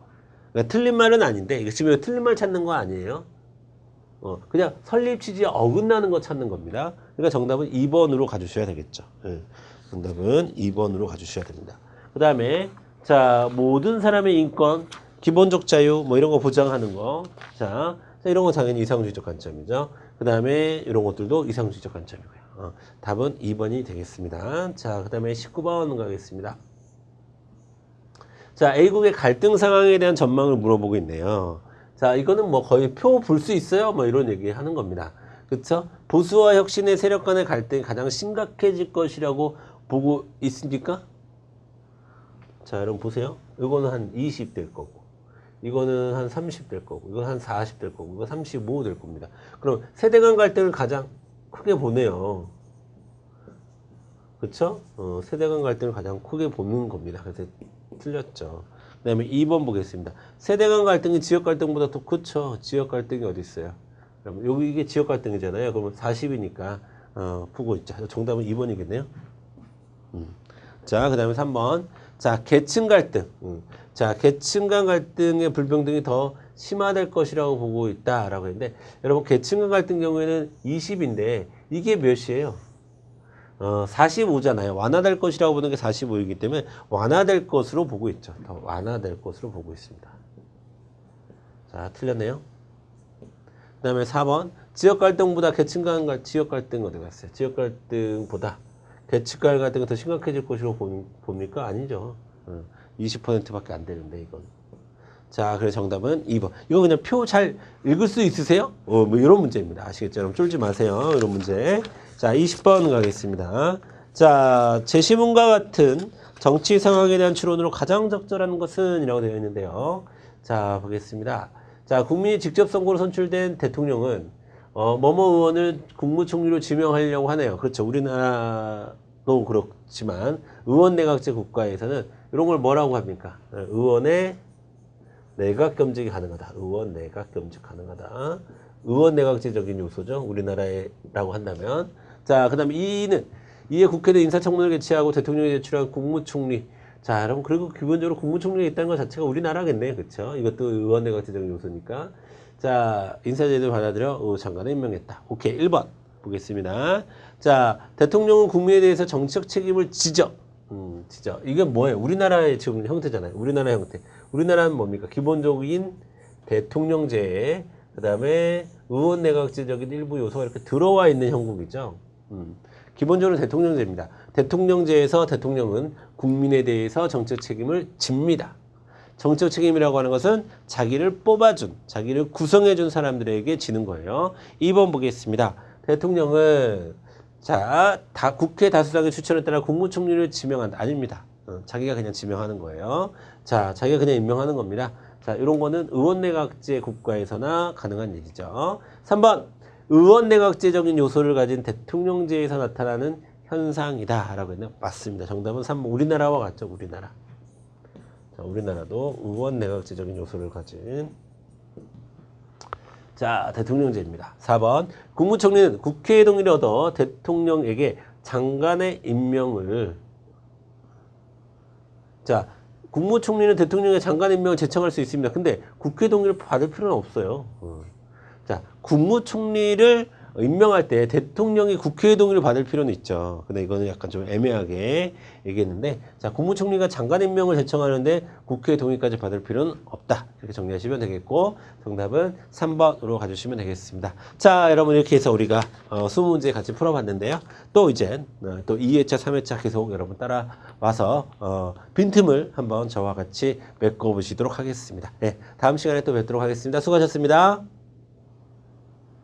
그러니까 틀린 말은 아닌데 이거 지금 틀린 말 찾는 거 아니에요. 그냥 설립 취지에 어긋나는 거 찾는 겁니다. 그러니까 정답은 2번으로 가주셔야 되겠죠. 정답은 2번으로 가주셔야 됩니다. 그 다음에 자, 모든 사람의 인권, 기본적 자유 뭐 이런 거 보장하는 거. 자, 이런 거 당연히 이상주의적 관점이죠. 그 다음에 이런 것들도 이상주의적 관점이고요. 답은 2번이 되겠습니다. 자, 그 다음에 19번 가겠습니다. 자, A국의 갈등 상황에 대한 전망을 물어보고 있네요. 자, 이거는 뭐 거의 표 볼 수 있어요? 뭐 이런 얘기 하는 겁니다. 그쵸? 보수와 혁신의 세력 간의 갈등이 가장 심각해질 것이라고 보고 있습니까? 자, 여러분 보세요. 이거는 한 20 될 거고, 이거는 한 30 될 거고, 이건 한 40 될 거고, 이거 35 될 겁니다. 그럼 세대 간 갈등을 가장 크게 보네요. 그쵸? 세대 간 갈등을 가장 크게 보는 겁니다. 그래서 틀렸죠. 그 다음에 2번 보겠습니다. 세대 간 갈등이 지역 갈등보다 더 크죠. 지역 갈등이 어디 있어요? 그럼 여기 이게 지역 갈등이잖아요. 그러면 40이니까 푸고 있죠. 정답은 2번이겠네요. 자, 그 다음에 3번. 자, 계층 갈등. 자, 계층 간 갈등의 불평등이 더 심화될 것이라고 보고 있다라고 했는데, 여러분 계층 간 갈등 경우에는 20인데 이게 몇이에요? 45잖아요. 완화될 것이라고 보는 게 45이기 때문에 완화될 것으로 보고 있죠. 더 완화될 것으로 보고 있습니다. 자, 틀렸네요. 그다음에 4번 지역 갈등보다 계층 간 지역 갈등 어디 갔어요? 지역 갈등보다 계층 간 갈등이 더 심각해질 것으로 봅니까? 아니죠. 20%밖에 안 되는데 이건. 자, 그래서 정답은 2번. 이거 그냥 표 잘 읽을 수 있으세요? 뭐 이런 문제입니다. 아시겠죠? 여러분 쫄지 마세요. 이런 문제. 자, 20번 가겠습니다. 자, 제시문과 같은 정치 상황에 대한 추론으로 가장 적절한 것은 이라고 되어 있는데요. 자, 보겠습니다. 자, 국민이 직접 선거로 선출된 대통령은 뭐뭐 의원을 국무총리로 지명하려고 하네요. 그렇죠. 우리나라도 그렇지만 의원 내각제 국가에서는 이런 걸 뭐라고 합니까? 의원의 내각 겸직이 가능하다. 의원 내각 겸직 가능하다. 의원 내각제적인 요소죠. 우리나라라고 한다면. 자, 그 다음에 2는 이에 국회는 인사청문회를 개최하고 대통령이 제출한 국무총리. 자, 여러분, 그리고 기본적으로 국무총리가 있다는 것 자체가 우리나라겠네. 그쵸? 이것도 의원 내각제적인 요소니까. 자, 인사제도를 받아들여 장관을 임명했다. 오케이. 1번 보겠습니다. 자, 대통령은 국민에 대해서 정치적 책임을 지져. 이게 뭐예요? 우리나라의 지금 형태잖아요. 우리나라 형태. 우리나라는 뭡니까? 기본적인 대통령제, 그 다음에 의원 내각제적인 일부 요소가 이렇게 들어와 있는 형국이죠. 기본적으로 대통령제입니다. 대통령제에서 대통령은 국민에 대해서 정책 책임을 집니다. 정책 책임이라고 하는 것은 자기를 뽑아준, 자기를 구성해준 사람들에게 지는 거예요. 2번 보겠습니다. 대통령은 자, 국회 다수당의 추천에 따라 국무총리를 지명한다. 아닙니다. 자기가 그냥 지명하는 거예요. 자, 자기가 그냥 임명하는 겁니다. 자, 이런 거는 의원내각제 국가에서나 가능한 일이죠. 3번, 의원내각제적인 요소를 가진 대통령제에서 나타나는 현상이다. 라고 했네요. 맞습니다. 정답은 3번, 우리나라와 같죠. 우리나라. 자, 우리나라도 의원내각제적인 요소를 가진 자, 대통령제입니다. 4번. 국무총리는 국회의 동의를 얻어 대통령에게 장관의 임명을 자, 국무총리는 대통령의 장관 임명을 제청할 수 있습니다. 근데 국회 동의를 받을 필요는 없어요. 자, 국무총리를 임명할 때 대통령이 국회의 동의를 받을 필요는 있죠. 근데 이거는 약간 좀 애매하게 얘기했는데, 자, 국무총리가 장관 임명을 제청하는데 국회의 동의까지 받을 필요는 없다. 이렇게 정리하시면 되겠고, 정답은 3번으로 가주시면 되겠습니다. 자, 여러분 이렇게 해서 우리가 20문제 같이 풀어봤는데요. 또 이제 또 2회차, 3회차 계속 여러분 따라와서 빈틈을 한번 저와 같이 메꿔보시도록 하겠습니다. 네, 다음 시간에 또 뵙도록 하겠습니다. 수고하셨습니다.